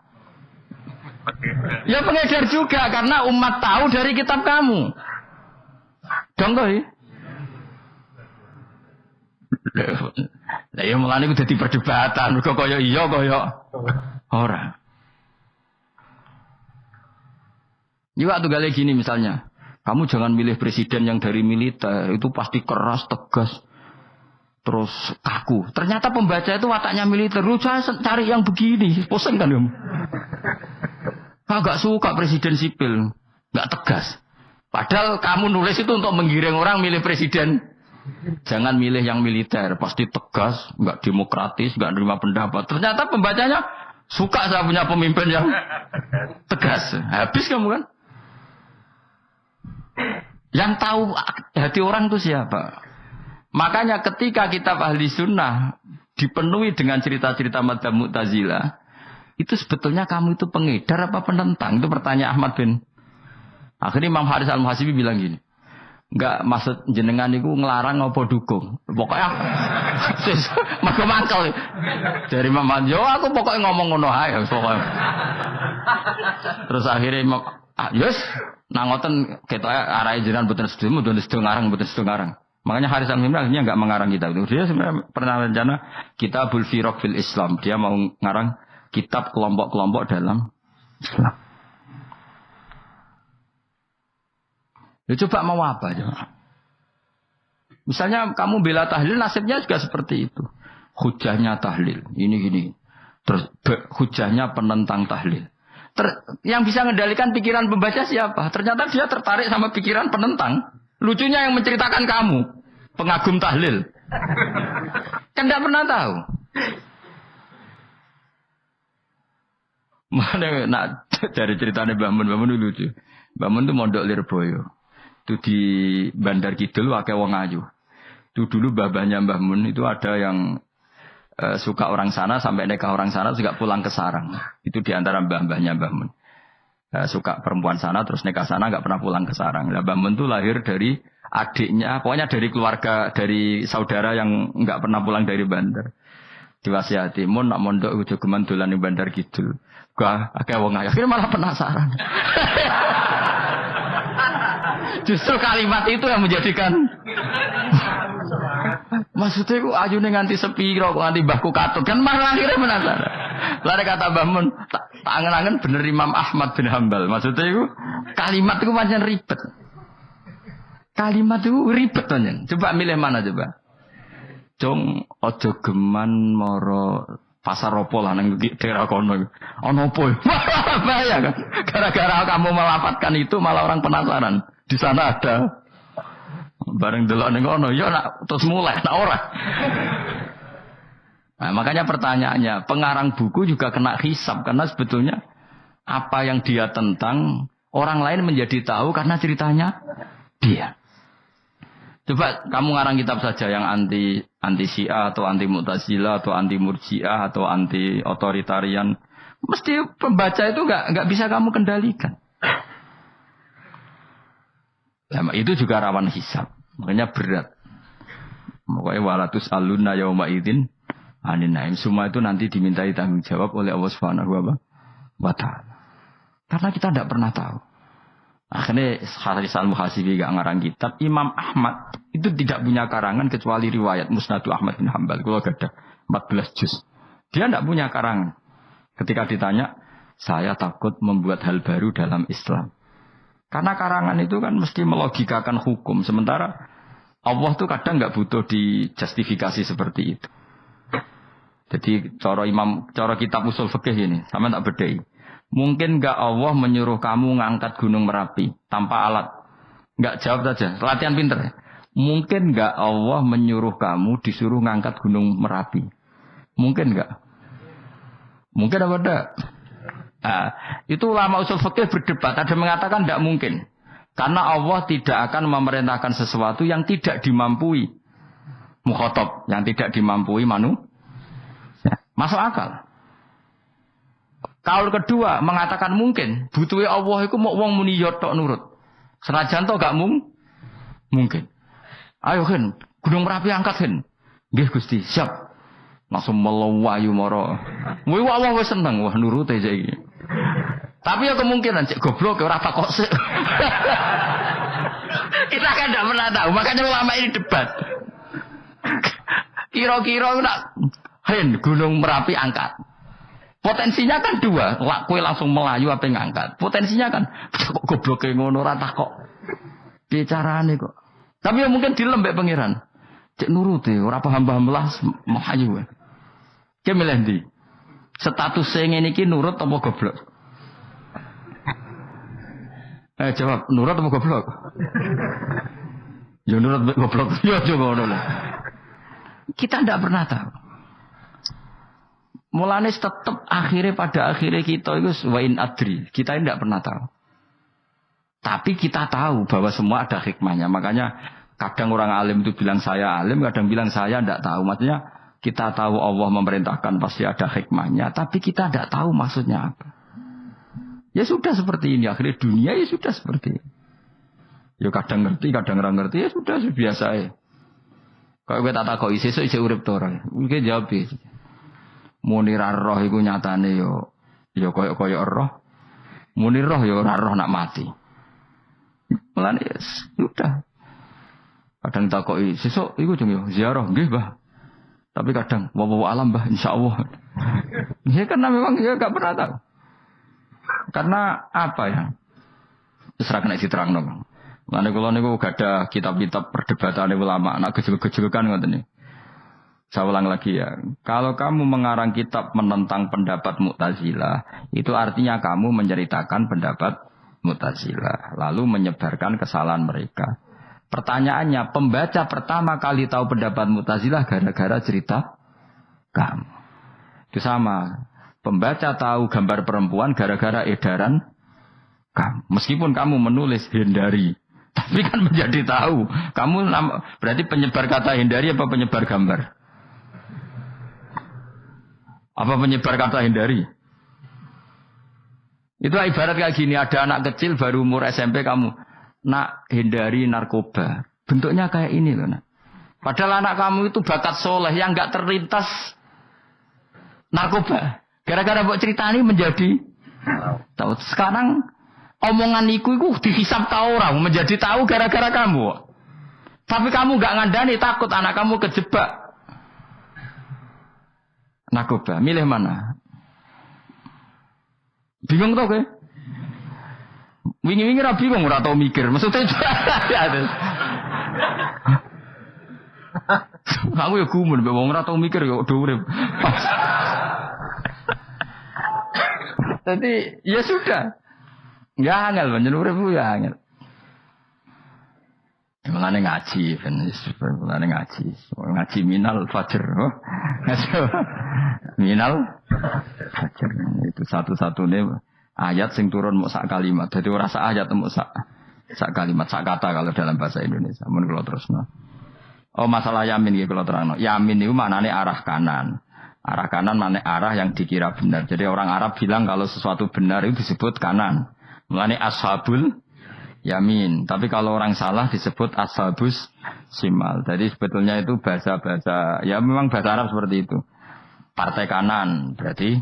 Speaker 1: Ya pengedar juga karena umat tahu dari kitab kamu. Dong kok ya? Lah ya mulane kudu dadi perdebatan, kok kaya iya kaya ora. Ini waktu gale gini misalnya, kamu jangan milih presiden yang dari militer, itu pasti keras, tegas, terus kaku. Ternyata pembaca itu wataknya militer, lu cari yang begini, pusing kan kamu. Agak suka presiden sipil, nggak tegas. Padahal kamu nulis itu untuk menggiring orang milih presiden. Jangan milih yang militer, pasti tegas, nggak demokratis, nggak nerima pendapat. Ternyata pembacanya suka saya punya pemimpin yang tegas. Habis kamu kan? Yang tahu hati orang itu siapa? Makanya ketika kitab ahli sunnah dipenuhi dengan cerita-cerita madzhab Mu'tazilah, itu sebetulnya kamu itu pengedar apa penentang? Itu pertanyaan Ahmad bin. Akhirnya Imam Haris Al-Muhasibi bilang gini, enggak maksud jenengan itu ngelarang apa dukung. Pokoknya mangkel. Dari Imam Manjo aku pokoknya ngomong ngono ae pokoknya. Terus akhirnya Imam yes, nang ngoten ketoke arahe jenengan mboten sedo ngarang mboten sedo ngarang. Makanya Haris Al-Muhasibi akhirnya enggak mengarang kitab itu. Dia sebenarnya pernah rencana Kitabul Firaq fil Islam. Dia mau ngarang kitab kelompok-kelompok dalam Islam. Ya coba mau apa coba? Misalnya kamu bela tahlil, nasibnya juga seperti itu. Hujahnya tahlil, ini gini. Terus hujahnya penentang tahlil. Yang bisa mengendalikan pikiran pembaca siapa? Ternyata dia tertarik sama pikiran penentang. Lucunya yang menceritakan kamu, pengagum tahlil. Kan tidak pernah tahu. Mana nak dari ceritanya Mbah Mun itu lucu. Mbah Mun itu mondok Lirboyo. Itu di Bandar Kidul akeh wong ayu. Itu dulu babahnya Mbah Mun itu ada yang suka orang sana sampai nikah orang sana juga pulang ke sarang. Itu di antara mbah-mbahnya Mbah Mun. Suka perempuan sana terus nikah sana enggak pernah pulang ke sarang. Lah Mbah Mun itu lahir dari adiknya, pokoknya dari keluarga dari saudara yang enggak pernah pulang dari Bandar. Diwasiati mun nak mondok ujo geman dolan ning Bandar Kidul. Gak akeh wong ayu. Akhirnya malah penasaran. Justru kalimat itu yang menjadikan maksudnya ku ayune nganti sepiro kok nganti mbahku katut kan malah akhirnya penasaran. Lare kata Mbah Mun tak angen-angen bener Imam Ahmad bin Hambal. Maksudnya ku kalimat itu pancen ribet. Kalimat itu ribet pancen. Coba milih mana coba? Jong ojo geman moro pasar opo lah nang daerah kono. Ono opo? Bahaya kan. Gara-gara kamu melafatkan itu malah orang penasaran. Di sana ada bareng delok ning kono ya nak terus mulai nak ora. Nah, makanya pertanyaannya, pengarang buku juga kena hisab karena sebetulnya apa yang dia tentang orang lain menjadi tahu karena ceritanya dia. Coba kamu ngarang kitab saja yang anti Syiah atau anti Mu'tazilah atau anti Murji'ah atau anti otoritarian, mesti pembaca itu enggak bisa kamu kendalikan. Nah, itu juga rawan hisab. Makanya berat. Makanya walatus alunna yauma idzin anin naim. Semua itu nanti dimintai tanggung jawab oleh Allah Subhanahu wa taala. Karena kita tidak pernah tahu. Akhirnya Haris Al-Muhasibi gak ngarang kitab. Imam Ahmad itu tidak punya karangan kecuali riwayat Musnadu Ahmad bin Hambal. Kalau ada 14 juz. Dia tidak punya karangan. Ketika ditanya, saya takut membuat hal baru dalam Islam. Karena karangan itu kan mesti melogikakan hukum. Sementara Allah tuh kadang nggak butuh dijustifikasi seperti itu. Jadi cara kitab usul fikih ini, sama tak bedai. Mungkin enggak Allah menyuruh kamu ngangkat gunung Merapi tanpa alat? Enggak, jawab saja. Latihan pinter ya. Mungkin enggak Allah menyuruh kamu disuruh ngangkat gunung Merapi? Mungkin enggak? Mungkin apa enggak? Nah, itu ulama usul fikih berdebat. Ada mengatakan enggak mungkin. Karena Allah tidak akan memerintahkan sesuatu yang tidak dimampui mukhatab, yang tidak dimampui manusia. Masuk akal. Kaul kedua mengatakan mungkin, butuhe Allah iku mau wong muni yo tok nurut. Senajan to gak mungkin. Ayo Hen, Gunung Merapi angkat Hen. Nggih Gusti, siap. Langsung melayu moro. Wih Allah wis seneng, wah nurut aja iki. Tapi ya kemungkinan cek goblok ora takok sik. Kita kan tidak pernah tahu, makanya ulama ini debat. Kira-kira nak Hen, Gunung Merapi angkat. Potensinya kan dua, kowe langsung melayu apa ngangkat. Potensinya kan kok gobloke ngono ora takok. Piye carane kok. Tapi ya mungkin dilembek pangeran. Cek nuruti ora paham-paham lah melayu. Ki milih ndi? Status sing ngene iki nurut apa goblok? Jawab, nurut apa goblok? Ya nurut goblok. Ya coba ngono. Kita ndak pernah tahu. Mulane tetap pada akhirnya kita itu wain adri. Kita tidak pernah tahu. Tapi kita tahu bahwa semua ada hikmahnya. Makanya kadang orang alim itu bilang saya alim, kadang bilang saya tidak tahu. Maksudnya kita tahu Allah memerintahkan pasti ada hikmahnya. Tapi kita tidak tahu maksudnya apa. Ya sudah seperti ini. Akhirnya dunia ya sudah seperti ini. Ya kadang ngerti, kadang orang ngerti. Ya sudah biasa ya. Kalau kita tak tahu isi, isi urip orang. Mungkin jawab ya. Muni roh iku nyatane yo koyo roh. Muni roh yo ora roh nak mati. Mulane sudah. Kadang takoki sesuk iku jeng yo ziarah nggih, Mbah. Tapi kadang wawa alam, Mbah, insyaallah. Ya karena memang ya enggak pernah tahu. Karena apa ya? Terserah kena diterangno. Mulane kula niku gak ada kitab-kitab perdebatan ulama, anak gejol-gejolkan ngoten iki. Saya ulang lagi ya, kalau kamu mengarang kitab menentang pendapat Mu'tazilah, itu artinya kamu menceritakan pendapat Mu'tazilah, lalu menyebarkan kesalahan mereka. Pertanyaannya, pembaca pertama kali tahu pendapat Mu'tazilah gara-gara cerita kamu. Itu sama, pembaca tahu gambar perempuan gara-gara edaran kamu. Meskipun kamu menulis hindari, tapi kan menjadi tahu. Kamu berarti penyebar kata hindari apa penyebar gambar? Apa penyebar kata hindari? Itu ibarat kayak gini, ada anak kecil baru umur SMP kamu, nak hindari narkoba. Bentuknya kayak ini loh. Nak. Padahal anak kamu itu bakat soleh yang nggak terlintas narkoba. Gara-gara buat cerita ini menjadi tahu. Sekarang omongan iku dihisap tahu orang menjadi tahu gara-gara kamu. Tapi kamu nggak ngandani, takut anak kamu kejebak narkoba, milih mana? Bingung tau ke? Wingi-wingi ra bingung, ora tau mikir. Maksudnya aku ya gumun, wong ora tau mikir kok do urip. Jadi ya sudah. Ya angel panjenengan urip ya angel. Mulane ngaji, mulane ngaji minal fajr. Minal fajr itu satu-satunya ayat sing turun mau sak kalimat. Jadi ora sak ayat mau sak kalimat, sak kata kalau dalam bahasa Indonesia. Mun kula terusno. Oh masalah yamin iki kula terangno. Yamin itu maknane arah kanan. Arah kanan maknane arah yang dikira benar. Jadi orang Arab bilang kalau sesuatu benar itu disebut kanan. Mulane ashabul yamin, tapi kalau orang salah disebut ashabus simal. Jadi sebetulnya itu bahasa-bahasa, ya memang bahasa Arab seperti itu. Partai kanan berarti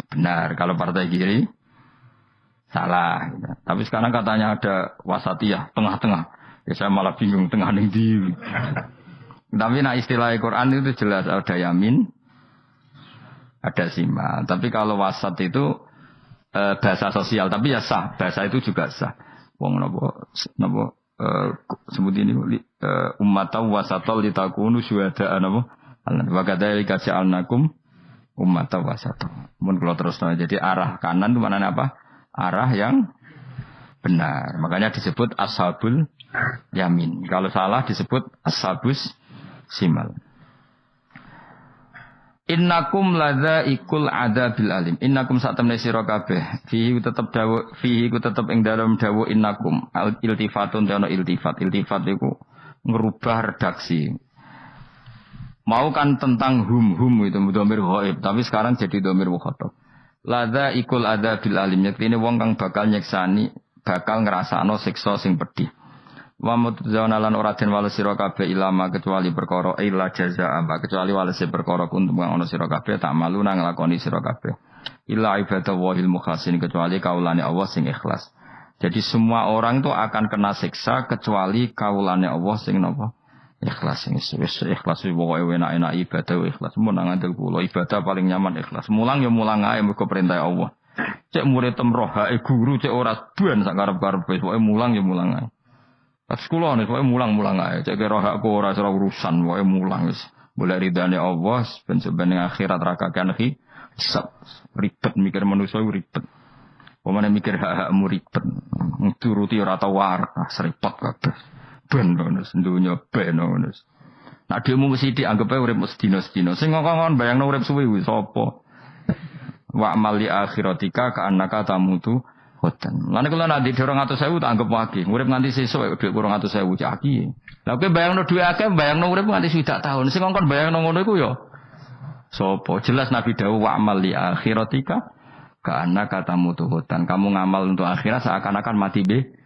Speaker 1: benar, kalau partai kiri salah. Gitu. Tapi sekarang katanya ada wasatiyah, tengah-tengah. Ya saya malah bingung tengah ning ndi. Tapi nah istilah Al-Quran itu jelas ada yamin, ada simal. Tapi kalau wasat itu bahasa sosial, tapi ya sah, bahasa itu juga sah. Wong napa sebut ini ummatan wasatol litakunu syuhada'a napa wa kadzalika ja'alnakum umat wasata. Mun kula terusno jadi arah kanan itu maknanya apa? Arah yang benar. Makanya disebut ashabul yamin. Kalau salah disebut ashabus simal. Innakum ladzaikul adabil alim. Innakum satamne sira kabeh. Fihi ku tetep ing dalem dawuh innakum. Iltifatun ana iltifat. Iltifat iku ngerubah redaksi. Mau kan tentang hum itu dhamir ghaib, tapi sekarang jadi dhamir mukhatab. Ladzaikul adabil alim. Yektine wong kang bakal nyeksani, bakal ngrasakno siksa sing pedih. Wa mutzawana lan ora den wales sira kabeh ilama kecuali perkara illa jazaa kecuali wales perkara kuntum kang ana sira kabeh tak malu nang nglakoni sira kabeh illa ibadallahil mukhlasin kecuali kaulane Allah sing ikhlas. Jadi semua orang itu akan kena siksa kecuali kaulane Allah sing napa ikhlas. Wis ikhlas pokoke enak-enak ibadah ikhlas mun nang ngandel kula ibadah paling nyaman ikhlas mulang ya mulang ae mergo perintah Allah. Cek murid temrohae guru cek ora ban sak karep-karep pokoke mulang ya mulang ae. Pas kula nek kowe mulang-mulang ae, cek kira hakku ora urusan, kowe mulang wis. Boleh ridane Allah ben sebeneng akhirat ra kakean hisab. Ribet mikir manusa ribet. Pemane mikir hak-hakmu ribet. Turuti ora tau warak, seripot kabeh. Ben ngono, dunya ben ngono. Nek dhewe mesti dianggep urip sedina-sedina. Sing ngomong bayangno urip suwi kuwi sapa? Wa amal li akhiratika ka annaka tamutu hoten. Lan kula nek ndek 200.000 tak anggap wage. Urip nganti sesuk dhuwit 200.000 cak iki. Lah kowe bayangno dhuwit akeh, bayangno urip nganti 1 tahun. Sing ngongkon bayangno ngono iku ya sapa? Jelas Nabi dawuh wa amal li akhiratika ka annaka tamutu hoten. Kamu ngamal untuk akhirat seakan-akan mati be.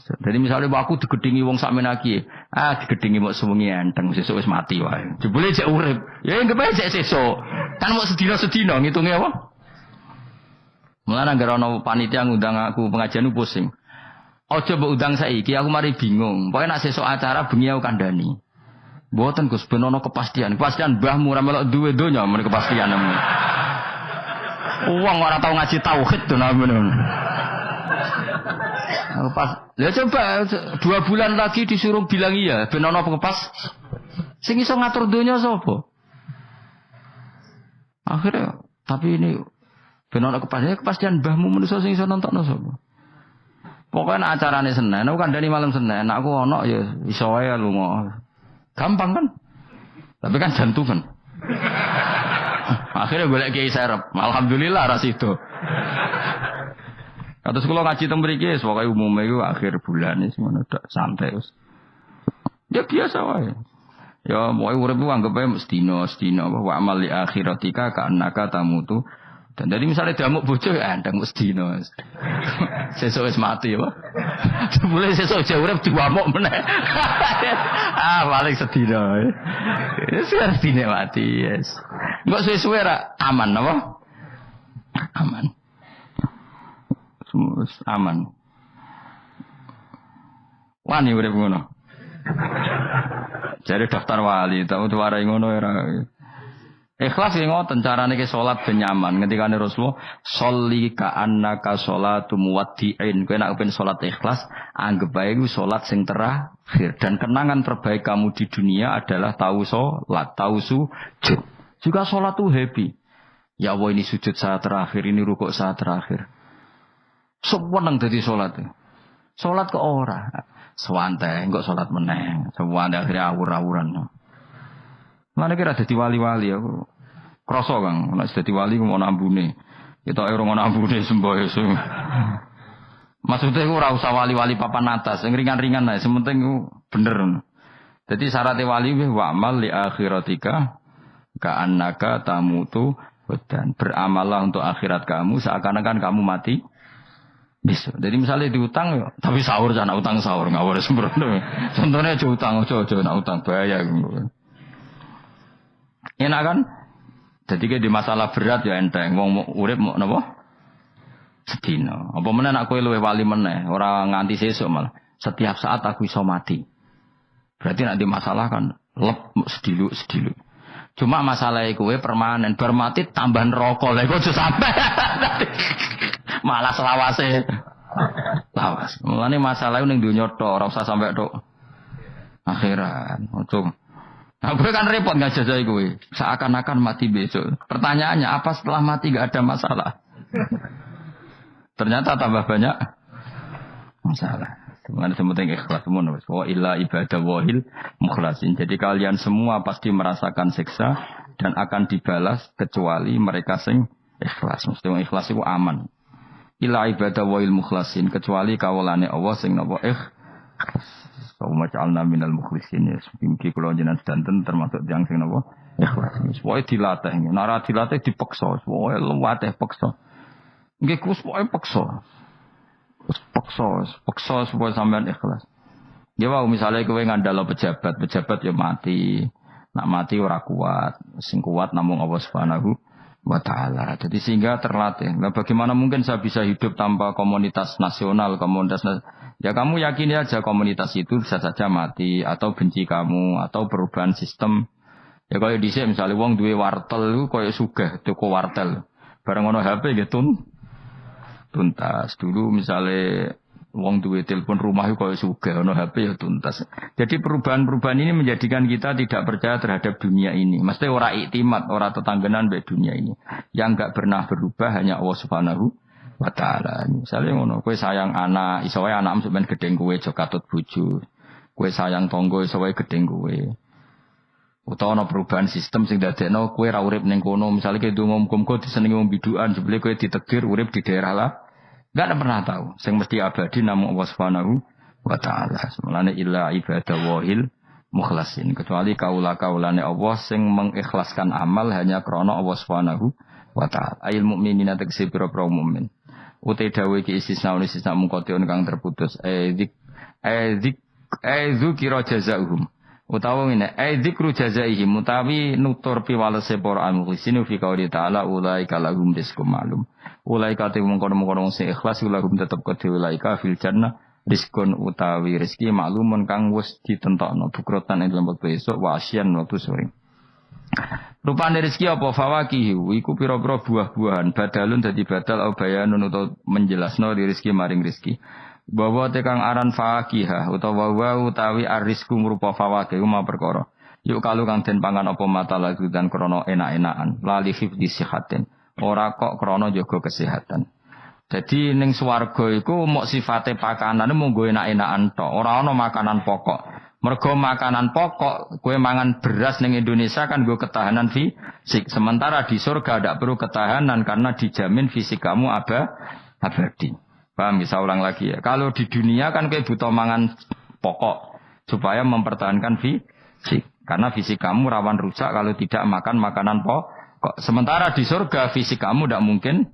Speaker 1: Jadi misalnya aku digedingi wong sakmen iki, digedingi mok sewengi enteng sesuk wis mati wae. Jebule cek urip. Ya anggap ae cek sesuk. Kan mok sedina-sedina ngitunge apa? Mulane anggere ana panitia ngundang aku pengajian pusing. Aja mbok undang saiki, aku mari bingung. Pokoke nek sesuk acara bengi aku kandhani. Mboten Gus ben ana kepastian. Kepastian mbahmu ora melok duwe donya men kepastian nemu. Wong ora tau ngaji tauhid to namene. Pas, ya coba 2 bulan lagi disuruh bilang iya, ben ana kepas. Sing iso ngatur donya sapa? Akhirnya, tapi ini ben ana kepastian mbahmu manusa sing iso nontokno sapa? Pokoke nek acarane Senin, aku kandhani malam Senin, aku ana ya iso wae lunga. Gampang kan? Tapi kan jantungan. Akhirnya golek kiai serep. Alhamdulillah ras itu. Kados kula ngaji teng mriki wis pokoke umume iku akhir bulan wis ngono tok santai wis. Ya biasa wae. Ya pokoke urip ku anggap ae sedina wa amal li akhiratika ka annaka tamutu. Dan dari misalnya damuk bojo ya ndang sedina. Sesuk wis mati ya. Mulai sesuk aja urip diwamuk meneh. Paling sedina. Wis sedina mati, yes. Engko suwe-suwe ra aman apa? Aman. Aman. Wani urip ngono. Jare daftar wali, tau diwarai ngono ora. Ikhlas ki ngoten carane ki salat ben nyaman. Ngendikane Rasulullah, "Sholli ka annaka sholatu muwaddi'in." Kowe nek ben salat ikhlas, anggap bae iku salat sing terakhir dan kenangan terbaik kamu di dunia adalah tahu salat, tahu sujud. Juga salat tuh happy. Ya Allah ini sujud saat terakhir, ini rukuk saat terakhir. Seneng dadi salat. Salat kok ora. Sewante engko salat meneh. Sewante akhirnya awur-awuran. Mana kira dadi wali-wali aku. Krasa Kang, nek dadi wali ku ana ambune. Kita ora ana ambune semboyo. Maksudnya aku ora usah wali-wali papan atas, sing ringan-ringan ae, sementing ku bener. Jadi syaratnya wali wa amal li akhiratika ka annaka tamutu dan beramallah untuk akhirat kamu seakan-akan kamu mati. Bisa. Jadi misalnya diutang, tapi sahur jangan utang sahur ngawur sembrono. Contohnya aja utang, aja nak utang bahaya. Enak kan? Jadi kayak di masalah berat ya enteng. Wong urip mau napa? Sedina. Apa meneh nak kowe luwih wali meneh, ora nganti sesuk malah. Setiap saat aku iso mati. Berarti nak di masalah kan lep sediluk. Cuma masalah kowe permanen, bar mati tambah neraka. Lha kok aja sampe. Malah selawase. Lawas. Mulane masalah ning donya tok, ora usah sampe tok akhirat. Ojo. Nah, gue kan repot nggak jajai gue. Seakan-akan mati besok. Pertanyaannya apa setelah mati gak ada masalah? Ternyata tambah banyak masalah. Sebenarnya sementing ikhlas semua. Wa illa ibadah wahil mukhlasin. Jadi kalian semua pasti merasakan siksa dan akan dibalas kecuali mereka sing ikhlas. Mesti ikhlas itu aman. Illa ibadah wahil mukhlasin. Kecuali kawulane Allah sing napa ikhlas. Kaum ja'alna minal mukhlisin. Mungkin kalau jenengan sedanten termasuk yang sing napa ikhlas. Pokoke dilatih. Nara dilatih dipaksa. Pokoke luwateh paksa. Nggih kus pokoke paksa. Paksa supaya sampean ikhlas. Ya wau misalnya kowe ngandalo pejabat ya mati. Nak mati ora kuat, sing kuat namung Allah Subhanahu wa taala. Jadi sehingga terlatih. Nah, bagaimana mungkin saya bisa hidup tanpa komunitas nasional, ya kamu yakini aja komunitas itu bisa saja mati atau benci kamu atau perubahan sistem. Ya kaya dhisik misalnya wong duwe wartel iku kaya sugih tuku wartel. Bareng ono HP gitu tuntas. Dulu misalnya wong duwe telepon rumah itu kalau sugih ono HP ya tuntas. Jadi perubahan-perubahan ini menjadikan kita tidak percaya terhadap dunia ini. Mesti ora iktimat, ora tetanggenan be dunia ini. Yang enggak pernah berubah hanya Allah Subhanahu wa taala. Misalnya ngono, kowe sayang anak, iso wae anakmu sampean gedeng kowe aja katut bojo. Kowe sayang tangga iso wae gedeng kowe. Utawa ana perubahan sistem sing dadekno kowe ra urip ning kono. Misale kowe ndonga muga-muga disenengi wong bidukan, jebule kowe ditegir urip di daerah lah. Enggak ada pernah tahu. Sing mesti abadi namung Allah Subhanahu wa taala. Semulane illa ibadah wahil mukhlasin. Kecuali kaula-kaulane Allah sing mengikhlaskan amal hanya krana Allah Subhanahu wa taala. Ail mukminina tegese pira-pira mukmin. Ute dawuh iki istisna mungkotion kang terputus. Dzikra jazaohum. Utawa ngene, dzikru jazaihim mutawi nutur piwalese para mukhlisin fi qouli ta'ala ulaika lahum rizqum ma'lum. Ulaika te mungkon-mungkon sing ikhlas lahum tetep kedhe ulaika fil jannah rizqun utawi rezeki maklumun kang wis ditentokno bukrotan ing dalam wektu esuk wa asyan wektu sore. Rupane rezeki apa fawakihu iku pira-pira buah-buahan badalun dadi badal au bayanun utawa menjelasno di rezeki maring rezeki. Bahwa tekang aran fakihah utawa wa utawi arisku ngrupa fawakih ma perkara. Yuk kalau kang den pangan apa mata lagu dan krana enak-enakan lali hifdzi sihatin. Ora kok krana jaga kesehatan. Jadi ning swarga iku mok sifate pakanane mung go enak-enakan tok, ora ana makanan pokok. Mergo makanan pokok kowe mangan beras ning Indonesia kan go ketahanan fisik. Sementara di surga tidak perlu ketahanan karena dijamin fisik kamu abadi. Paham, bisa ulang lagi ya. Kalau di dunia kan kayak butuh mangan pokok supaya mempertahankan fisik. Karena fisik kamu rawan rusak kalau tidak makan makanan pokok. Sementara di surga fisik kamu tidak mungkin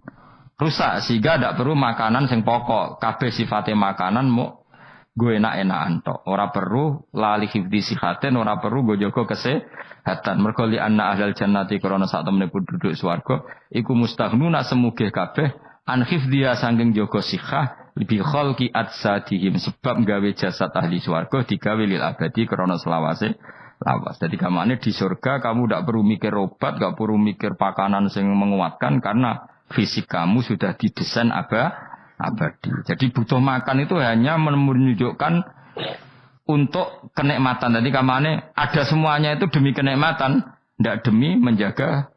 Speaker 1: rusak sehingga tidak perlu makanan sing pokok. Kabeh sifatnya makanan mau gue enak-enakan tok. Ora perlu lali hifdzi sihaten, ora perlu gue jaga kesehatan. Mergo li anna ahlal jannati krana sak temene penduduk swarga iku mustaghnuna semugih kabeh an hifdhiya sangking jaga sikhah lebih khalqi atsadihim sebab gawe jasad ahli swarga digawe lil abadi krana selawase lawas. Jadi kamane di surga kamu tidak perlu mikir obat, tidak perlu mikir pakanan sing menguatkan karena fisik kamu sudah didesain abadi. Jadi butuh makan itu hanya menunjukkan untuk kenikmatan. Jadi kamane ada semuanya itu demi kenikmatan, tidak demi menjaga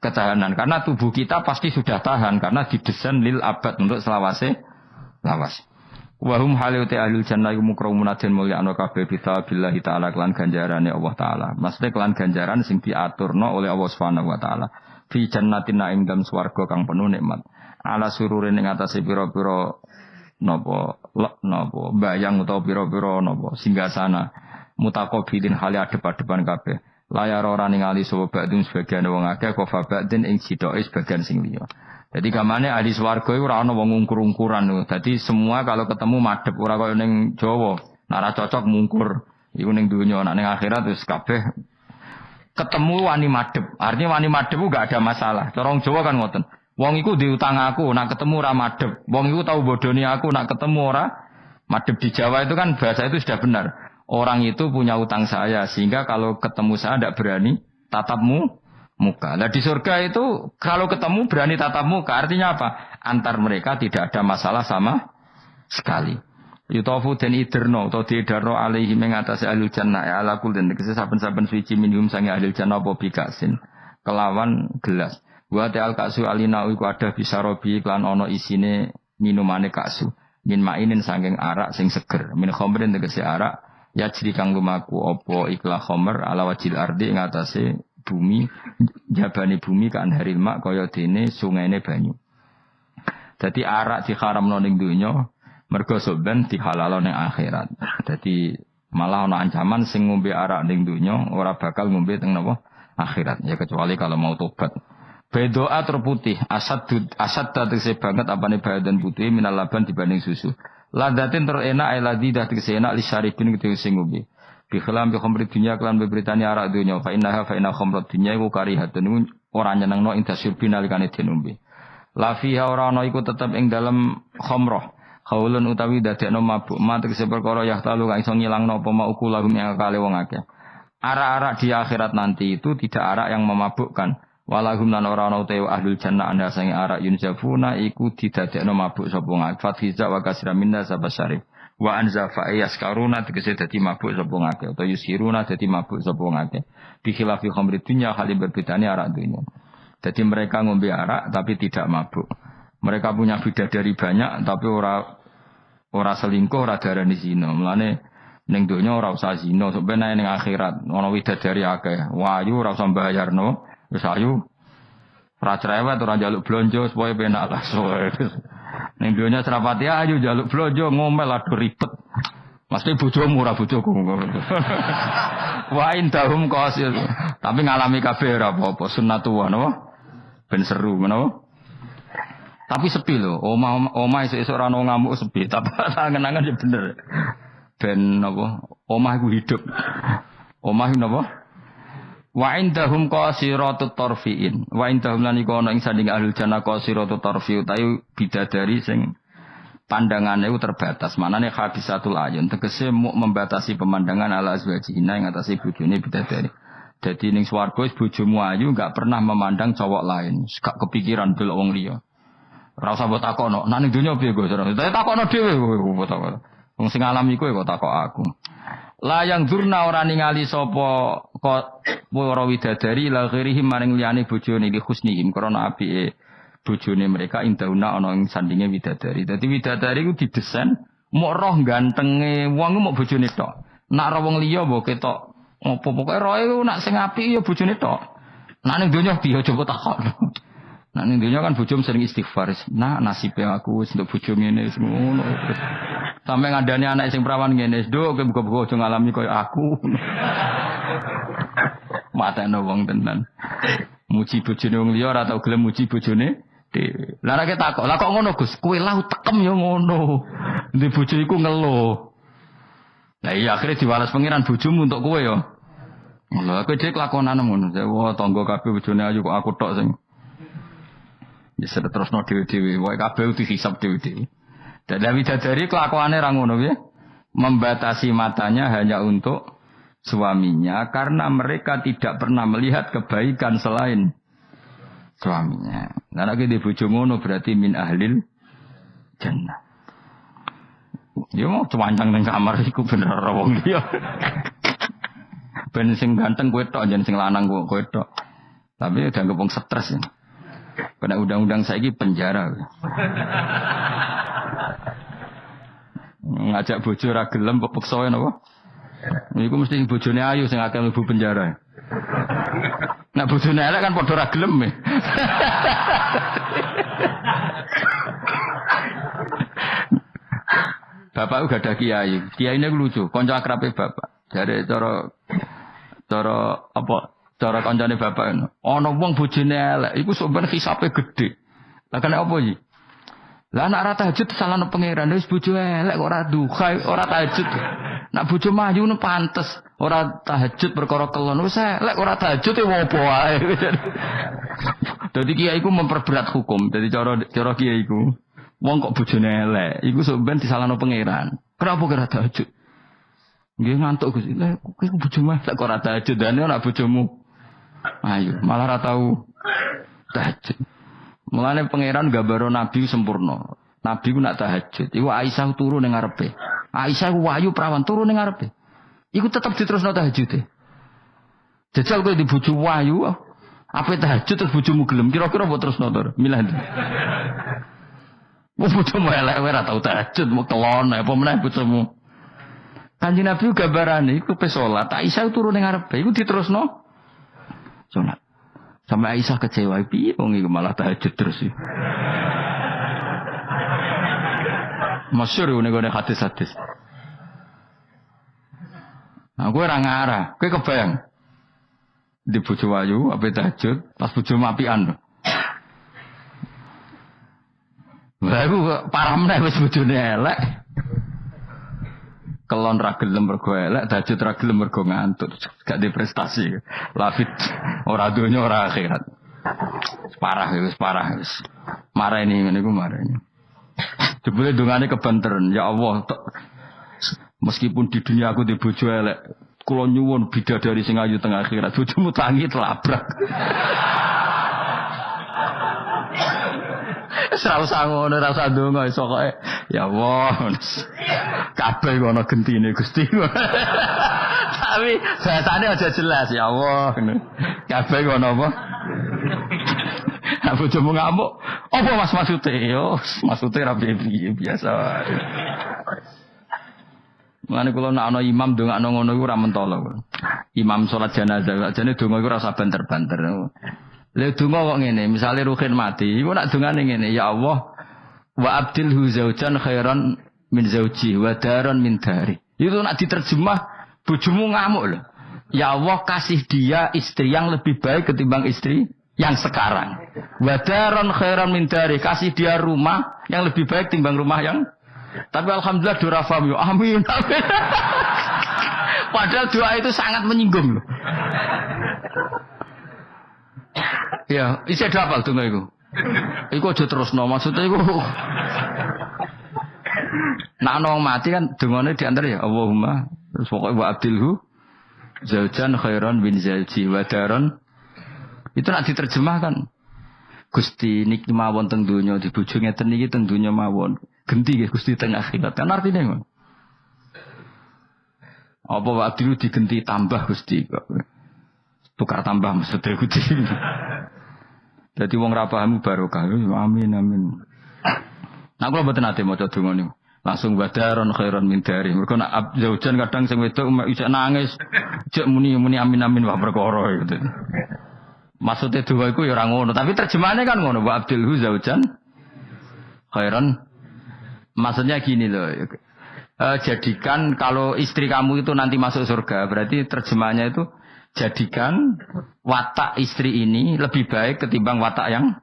Speaker 1: ketahanan. Karena tubuh kita pasti sudah tahan karena didesain lil abad untuk selawase lawas. Wahum halute ahlul jannah mukramun den mulyakno kabeh billahi taala kelan ganjarane Allah taala. Maksudnya kelan ganjaran sing diaturno oleh Allah Subhanahu wa taala. Fi jannatin naim dan swarga kang penuh nikmat. Ala sururin ing atase pira-pira napa bayang utawa pira-pira napa singgasana mutaqabilin hale adep-adepan kabeh. Layar ora ningali sapa badung sebagian wong akeh kok fabadin ing sidoke sebagian sing liya. Jadi kamane ahli swarga iku ora ana wong ngungkur-ungkuran. Dadi semua kalau ketemu madhep ora kaya ning Jawa. Nek ora cocok mungkur. Iku ning donya, nek ning akhirat wis kabeh ketemu wani madhep. Artinya wani madhep ku gak ada masalah. Cara wong Jawa kan ngoten. Wong iku diutang aku, nak ketemu ora madhep. Wong iku tau bodoni aku, nak ketemu ora madhep. Di Jawa itu kan bahasa itu sudah benar. Orang itu punya utang saya, sehingga kalau ketemu saya tidak berani tatap muka. Nah di surga itu kalau ketemu berani tatap muka, artinya apa? Antar mereka tidak ada masalah sama sekali. Yutafu den iderno utawa diedarno alaihi ing atase ahli jannah ya ala kul den tegese saben-saben suci minhum sange ahli jannah apa bikasin kelawan gelas. Wa ta'al kasu alina iku ada bisa robi klan ana isine minumane kasu. Min mainin sanging arak sing seger. Min khamrin tegese arak ya jri kang lumaku apa ikla khamr ala wajil ardi ing atase bumi jabane bumi kan haril mak kaya dene sungene banyu. Dadi arak diharamno ning donya mergo soben dihalalo ning akhirat. Dadi malah ana ancaman sing ngombe arak ning donya ora bakal ngombe teng napa akhirat ya kecuali kalau mau tobat. Bedoa terputih asad tegese banget apane badan putih minal laban dibanding susu. Ladatin terenak ladhidah tegese enak li syaribin kedhe sing ngombe. Bi khilam bi khamri dunya kelan beberitane arak donya fa inna khamrat dunya iku karihatun ora nyenengno ing dasyurbi nalikane dinombe. La fiha ora ana iku tetep ing dalem khamrah. Kaulun utawi dadekno mabuk ma tegese perkara yahtalu kang iso ngilangno apa mauku lahum yang kale wong akeh. Arak-arak di akhirat nanti itu tidak arak yang memabukkan. Walahum lan ora ana utawa ahlul jannah anda sange arak yunzafuna iku didadekno mabuk sapa ngake fathiza wa kasra minna sabasyarif wa anzafa yaskaruna tegese dadi mabuk sapa ngake utawa yusiruna dadi mabuk sapa ngake bi khilafi khamri dunya hal berbedane arak dunya. Jadi mereka ngombe arak tapi tidak mabuk. Mereka punya bidadari banyak tapi ora selingkuh ora darani zina. Mulane ning donya ora usah zina sampeyan ning akhirat ana bidadari akeh. Wayu ora usah bayarno. Wis ayu ora cerewet ora njaluk blonjo supaya penak lah. Ning donya serapati ayu njaluk blonjo ngomel aduh ribet. Mesti bojomu ora bojoku. Wa indahum qasil. Tapi ngalami kabeh ora apa-apa sunnatullah napa? Ben seru menapa? Tapi sepi lho. Omah esuk-esuk ora ono ngamuk sepi. Tapi angen-angen ya bener. Ben napa? Omah iku hidup. Omah napa? Wa indahum qasiratut tarfiin. Wa indahum lan iku ana ing sanding ahlul jannah qasiratut tarfi utawi bidadari sing pandangane itu terbatas. Manane habisatul ayun tegese muk membatasi pemandangan ala azwajina ing atase bojone bidadari. Dadi ning swarga wis bojomu ayu enggak pernah memandang cowok lain. Gak kepikiran delok wong liya. Ora usah mbok takono. Nang ning donya piye Gus? Takono dhewe kok takon. Wong sing alami kowe kok takok aku. Layang durna ora ningali sapa kok para widadari la ghirihim maring liyane bojone li husnihim krana apike bojone mereka indauna ana ing sandinge widadari. Dadi widadari ku didesain mok roh gantenge wong mok bojone tok. Nak ro wong liya mbok ketok opo pokoke roe ku nak sing apik ya bojone tok. Nak ning donya piye coba takon. Nak ning donya kan bojom sering istighfar. Nah nasibe aku wis entuk bojo ngene wis ngono. Sampai ngandani anak sing perawan ngene, "Nduk, kowe buka-buka aja ngalami koyo aku." Matane wong tenan. Muji bojone wong liya ora tau gelem muji bojone dhewe. Lah nek takok, "Lah kok ngono, Gus? Kowe lau tekem ya ngono." Ndek bojo iku ngeluh. Lah iya akhirnya diwales pengiran bojomu untuk kowe ya. Lha kowe dhek lakonane ngono. Wah, tangga kabeh bojone ayu kok aku tok sing. Ya terusno dhewe-dhewe, wae kabeh dihisab dhewe-dhewe. Dan widadari kelakuannya rangono ya, membatasi matanya hanya untuk suaminya karena mereka tidak pernah melihat kebaikan selain suaminya. Nah, nek di bojo ngono berarti min ahlil jannah. Yo mau cuancang ning kamar iku bener ora wong liya. Ben sing ganteng kowe tok, jan sing lanang kowe tok. Tapi udah ngepung stres ya. Kena undang-undang saiki penjara. Ngajak bojo ra gelem pepeksa napa? Niku mesti bojone ayu sing akeh mlebu penjara. Nek bojone elek kan padha ra gelem. Bapak gak ada kiai. Kiai ini lucu, kanca akrabe bapak. Jare cara kancane bapak ngono. Ana wong bojone elek, iku sok ben hisabe gedhe. Lah kena apa iki? Lah anak ora tahajud salahno pangeran wis bojo elek kok ora duha, ora tahajud. Nak bojo mayu nu pantes, ora tahajud perkara kelon wis elek ora tahajud e opo wae. Dadi kiai iku memperberat hukum. Dadi cara kiai iku wong kok bojone elek, iku sok ben disalahno pangeran. Kenapa ora tahajud? Nggih ngantuk Gus. Lah kowe bojomu elek kok ora tahajud, dane ora bojomu. Ayo, malah ora tau tahajud. Mulane pangeran gambaro nabi sempurna. Nabi ku nak tahajud. Iku Aisyah turu ning ngarepe. Aisyah wahyu perawan turu ning ngarepe. Iku tetep diterusno tahajud. Jajal kowe di bojo wahyu, apa tahajud terus bojomu gelem kira-kira mbok terusno to? Milih ndi? Wong bojomu elek ora tau tahajud, mau kelon apa meneh bojomu. Kanjeng Nabi gambarane iku pe salat, Aisyah turu ning ngarepe, iku diterusno salat. Sampai Aisyah kecewa, piye wong iku malah tahajud terus iki. Masyhur ngene hadis-hadis. Aku ora ngarah, kowe kebayang di bojo wayu apa tahajud pas bojo apian. Lah iku parah meneh wis bojone elek. Kelon ra gelem mergo elek, tahajud ra gelem mergo ngantuk, gak di prestasi. Lafit ora donya ora akhirat. Parah wis. Mareni ngene iku mareni. Jebule dongane kebanteren, ya Allah, meskipun di dunia aku di bojo elek, kula nyuwun bidadari sing ayu teng akhirat, bojomu tangi telabrak. Ora usah ngono, ora usah ndonga iso kok. Ya Allah. Kabeh ana gentine Gusti. Tapi bahasane aja jelas ya Allah. Kabeh ana apa? Aku cuma ngamuk. Apa Mas maksude? Yo, maksude ra piye biasa. Mulane kula nek ana imam ndongakno ngono iku ora mentolo. Imam salat jenazah, jane donga iku ora usah banter-banter. Lha donga kok ngene, misale Ruhin mati, iku nak dongane ngene, ya Allah, wa abdilhu zaujan khairan min zauji wa daran min dari. Itu nak diterjemah bojomu ngamuk lho. Ya Allah, kasih dia istri yang lebih baik ketimbang istri yang sekarang. Wa daran khairan min dari, kasih dia rumah yang lebih baik timbang rumah yang. Tapi alhamdulillah doa faham yo. Amin. Padahal doa itu sangat menyinggung loh. Ya, isi ada apa tuh iku? Iku aja terusno, maksudnya iku. Nah, nong mati kan dengane di antara ya Allahumma terus pokoknya wa abdilhu zaujan khairan bin zauji wa daron. Itu nak diterjemahkan. Gusti niki mawon teng donya di bojo ngeten niki teng donya mawon. Genti nggih Gusti teng akhirat. Kan artine ngono. Apa wa abdilhu digenti tambah Gusti kok. Tukar tambah maksudnya Gusti. Jadi wong ra paham barokah. Amin amin. Nah kula mboten ate maca donga niku. Langsung badaron khairan min dari. Mergo nek zaujan kadang sing wedok isek nangis, jek muni amin amin wah perkara gitu. Maksudnya doa iku ya ora ngono, tapi terjemahane kan ngono, wa abdilhu zaujan khairan. Maksudnya gini loh. Jadikan kalau istri kamu itu nanti masuk surga, berarti terjemahnya itu jadikan watak istri ini lebih baik ketimbang watak yang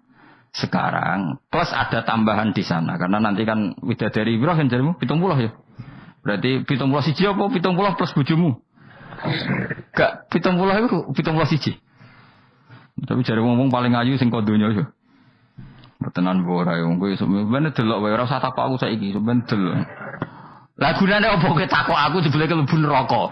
Speaker 1: sekarang. Plus ada tambahan di sana. Karena nanti kan widadari Ibrahim jarimu 70 ya. Berarti 70 siji apa 70 plus bojomu? Gak 70 itu 70 siji. Tapi jare ngomong paling ayu sing kodonya ya. Tenan ora yo kowe sampeyan delok wae ora usah takok aku saiki sampeyan delok. Lah gunane opo kowe takok aku jebule mlebu neraka.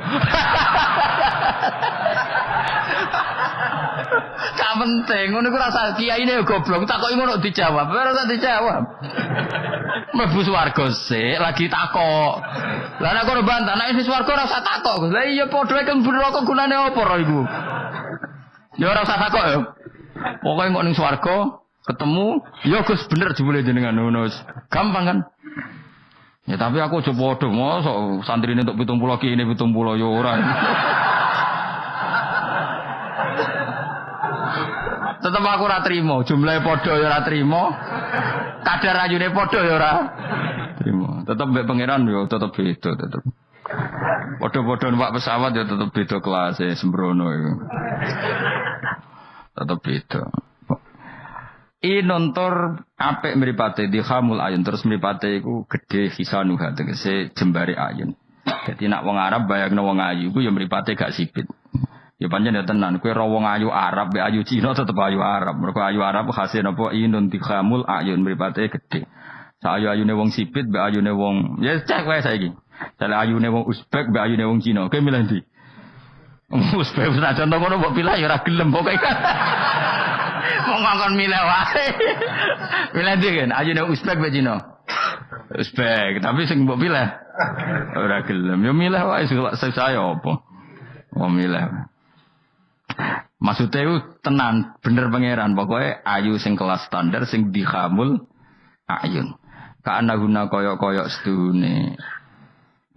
Speaker 1: Gak penting, ngono ku rasa kiyaine goblok, takoki ngono dijawab, ora usah dijawab. Mlebu swarga sik, lagi takok. Lah nek kono bantah, nek wis swarga ora usah takok. Lah iya padha kan neraka gunane apa ora iku? Ya ora usah takok ya. Pokoke kok ning swarga ketemu, ya Gus bener jebule jenengan ngono. Gampang kan? Ya tapi aku aja padha, mosok santrine entuk 70 ki ini 70 ya ora. Tetep aku ora trimo, jumlahe padha ya ora trimo. Kadar ayune padha ya ora trimo. Tetep mbek pangeran ya tetep beda tetep. Padha-padha numpak pesawat ya tetep beda kelas e sembrono iku. Tetep beda. Inontor apik mripate dihamul ayun terus mripate iku gedhe hisanuha tegese jembare ayun. Dadi nek wong Arab bayangno wong ayu iku ya mripate gak sipit. Ya pancen ya tenan, kowe ro wong ayu Arab, be ayu Cina tetep ayu Arab. Mergo ayu Arab khase napa inun dihamul ayun mripate gedhe. Sa ayu-ayune wong sipit, be ayune wong ya cek wae saiki. Sale ayune wong Uzbek, be ayune wong Cina. Kowe milih ndi? Uzbek ora contoh ngono mbok pilih ya ora gelem pokoke. Wong ngongkon milih wae. Milih ndi kan ayune Uzbek be Cina. Spek, tapi sing mbok pilih ora gelem. Yo milih wae saya apa? Wong milih. Maksudnya itu tenan, bener pangeran. Pokoknya ayu sing kelas standar, sing dihamul ayun. Karena guna koyok-koyok sedune.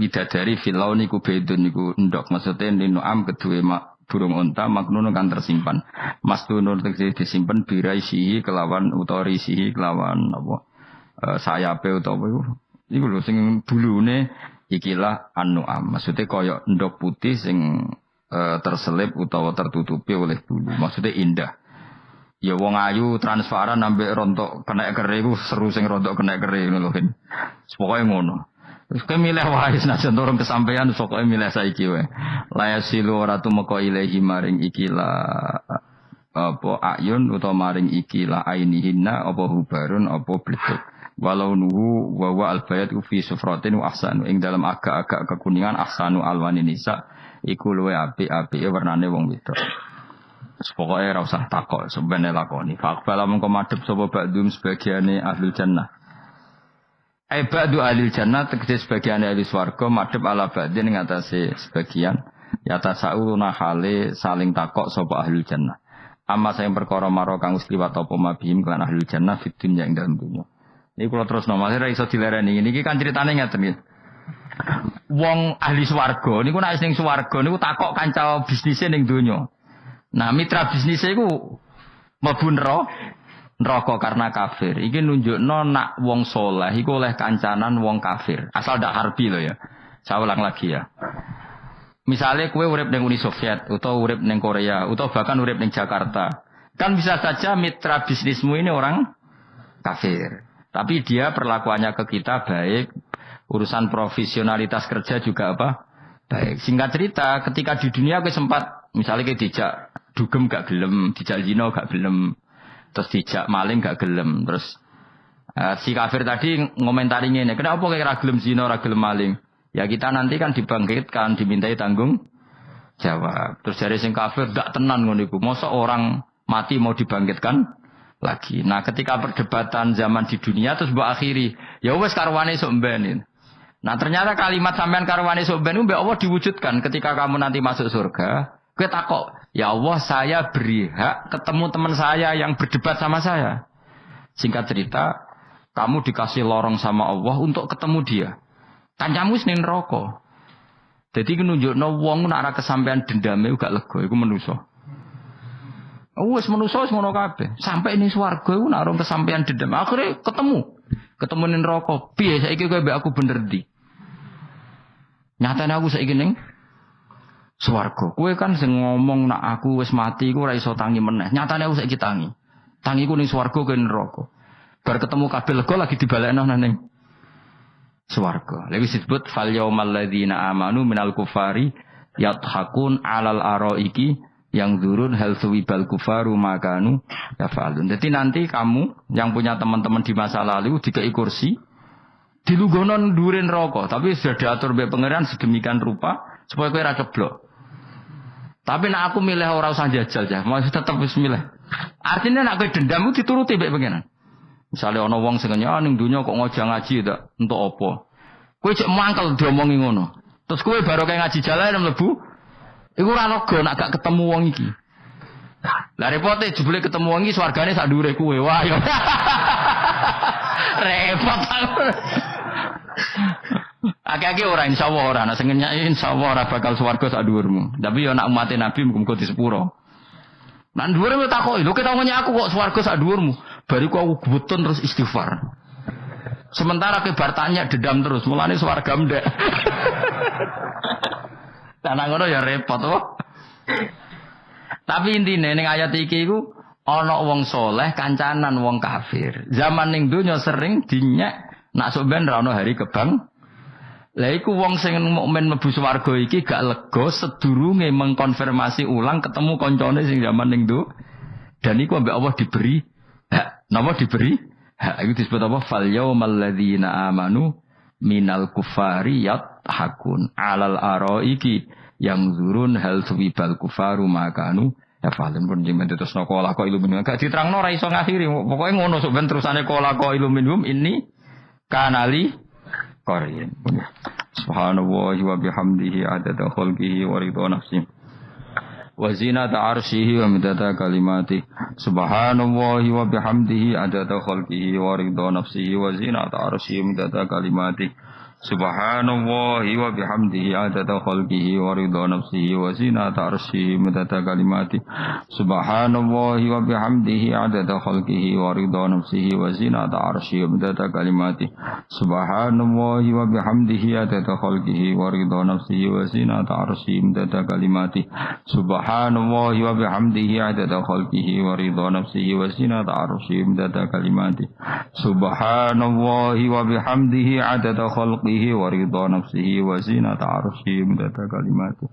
Speaker 1: Bidadari filau niku bedun niku endok. Maksudnya ninu'am kedua burung unta maknun kan tersimpan. Mas tunur disimpan biraisihi kelawan utorisihi kelawan apa sayape utawa iku lho sing bulune ikilah an-nu'am. Maksudnya koyok endok putih sing terselip utawa tertutupi oleh bulu. Maksudnya indah. Ya wong ayu transparan ambek rontok kena kere iku seru sing rontok kena kere ngono lho. Pokoke ngono. Terus kowe milih wae senajan turun kesampaian pokoke milih saiki wae. La yasilu ora tumeka ilahi maring ikila apa ayun utawa maring ikila ainihinna apa hubarun apa bletuk. Walau nuhu wa wa albayat fi sufratin wa ahsanu ing dalam agak-agak kekuningan ahsanu alwani nisa iku luwe apik-apike warnane wong wedok. Pokoke ora usah takok, sebenarnya lakoni. Faqbala mengko madhep sapa ba'dum sebagiane ahli jannah. Ba'du ahli jannah tegese sebagiane ahli swarga madhep ala ba'din ing atase sebagian. Yata sauluna hale saling takok sapa ahli jannah. Amma sing perkara maro kang wis liwat apa mabihim kan ahli jannah fid dunya ing dalem dunya. Niki kula terus nomase ra iso dilereni. Niki kan critane ngeten iki. Wong ahli swarga niku nek ning swarga niku takok kanca bisnise ning donya. Nah, mitra bisnise iku mlebu neraka karena kafir. Iki nunjukno nak wong saleh iku oleh kancanan wong kafir. Asal ndak harbi lho ya. Saya ulang lagi ya. Misalnya kowe urip ning Uni Soviet utawa urip ning Korea utawa bahkan urip ning Jakarta. Kan bisa saja mitra bisnismu ini orang kafir. Tapi dia perlakuannya ke kita baik. Urusan profesionalitas kerja juga apa? Baik. Singkat cerita, ketika di dunia aku sempat, misalnya kayak dijak dugem gak gelem, dijak zina gak gelem, terus dijak maling gak gelem, terus si kafir tadi ngomentari ini, kenapa kayak ra gelem zina, ra gelem maling? Ya kita nanti kan dibangkitkan, dimintai tanggung jawab. Terus dari sing kafir gak tenan ngono iku. Masa orang mati mau dibangkitkan lagi. Nah, ketika perdebatan zaman di dunia terus mbok akhiri, ya wis karwane sok mben. Nah ternyata kalimat sampean karwane soben mbek Allah diwujudkan ketika kamu nanti masuk surga. Kowe takok, ya Allah saya beri hak ketemu teman saya yang berdebat sama saya. Singkat cerita, kamu dikasih lorong sama Allah untuk ketemu dia. Kancamu ning neraka. Dadi nunjukno wong nek ora kesampean dendame gak lega iku menungso. Wis menungso wis ngono kabeh. Sampai ning swarga iku nek ora kesampean dendam, akhire ketemu ning neraka. Piye saiki kowe mbek aku bener ndi? Nyatane aku saiki ning swarga. Kowe kan sing ngomong nak aku wis mati iku ora iso tangi meneh. Nyatane aku saiki tangi. Tangiku ning swarga kowe neraka. Bar ketemu kabeh lega lagi dibalekno nang ning swarga. Lha wis disebut fal yaumal ladzina amanu minal kufari yadhakun alal araiki yang zurun hal suwibal kufaru makanu yafalun. Jadi nanti kamu yang punya teman-teman di masa lalu dikei kursi dilunggono dhuwure neraka, tapi sudah diatur mbek pangeran sedemikian rupa supaya kowe ora ceblok. Tapi nek aku milih ora usah jajal ya, mau tetep wis milih. Artinya nek kowe dendam dituruti mbek pangeran. Misale ana wong sing ning donya kok ngojo ngaji ta, entuk apa? Kowe cek mangkel diomongi ngono. Terus kowe baru kayak ngaji jalan mlebu iku ora lega nek gak ketemu wong iki. Lah repote jebule ketemu wong iki swargane sak dhuwure kowe. Wah yo. Repot. Akeh-akeh ora insyaallah ora ana sing nyai insyaallah ora bakal swarga sak dhuwurmu. Tapi yo nek umat Nabi muga-muga di sepuro. Nang dhuwure kok takoki, lho ketawone aku kok swarga sak dhuwurmu. Bariku aku gebutun terus istighfar. Sementara ke bar tanya dendam terus, mulane swarga ndek. Tanah ngono ya repot oh. Tapi intine ning ayat iki iku ana wong saleh kancanan wong kafir. Zaman ning donya sering dinyek nak sok ben ra ono hari kebang. Lah iku wong sing mukmin mlebu swarga iki gak lega sedurunge mengkonfirmasi ulang ketemu koncone sing zaman ning do. Dan iku ambek Allah diberi hak. Napa diberi? Hak iku disebut apa? Fal yaumal ladzina amanu minal kufari yadhakun alal araiki yang zurun hal suwibal kufaru makanu ya falen pun jimen terus nokola ko iluminum gak diterangno ora iso ngakhiri pokoke ngono sok ben terusane kola ko iluminum ini kanali Qarin. Subhanallahi wa bihamdihi adada khalqihi wa ridha nafsihi wa zinata arsyihi wa midada kalimati. Subhanallahi wa bihamdihi adada khalqihi wa ridha nafsihi wa zinata arsyihi wa midada kalimati. Subhanallahi wa bihamdihi adada khalqihi wa ridha nafsihi wa zinata arsyihi midada kalimati. Subhanallahi wa bihamdihi adada khalqihi wa ridha nafsihi wa zinata arsyihi midada kalimati. Subhanallahi wa bihamdihi adada khalqihi wa ridha nafsihi wa zinata arsyihi midada kalimati. Subhanallahi wa bihamdihi adada khalqihi wa ridha nafsihi wa zinata arsyihi midada kalimati. Subhanallahi wa bihamdihi adada khalqihi wa ridha nafsihi wa zinata arsyihi midada kalimati.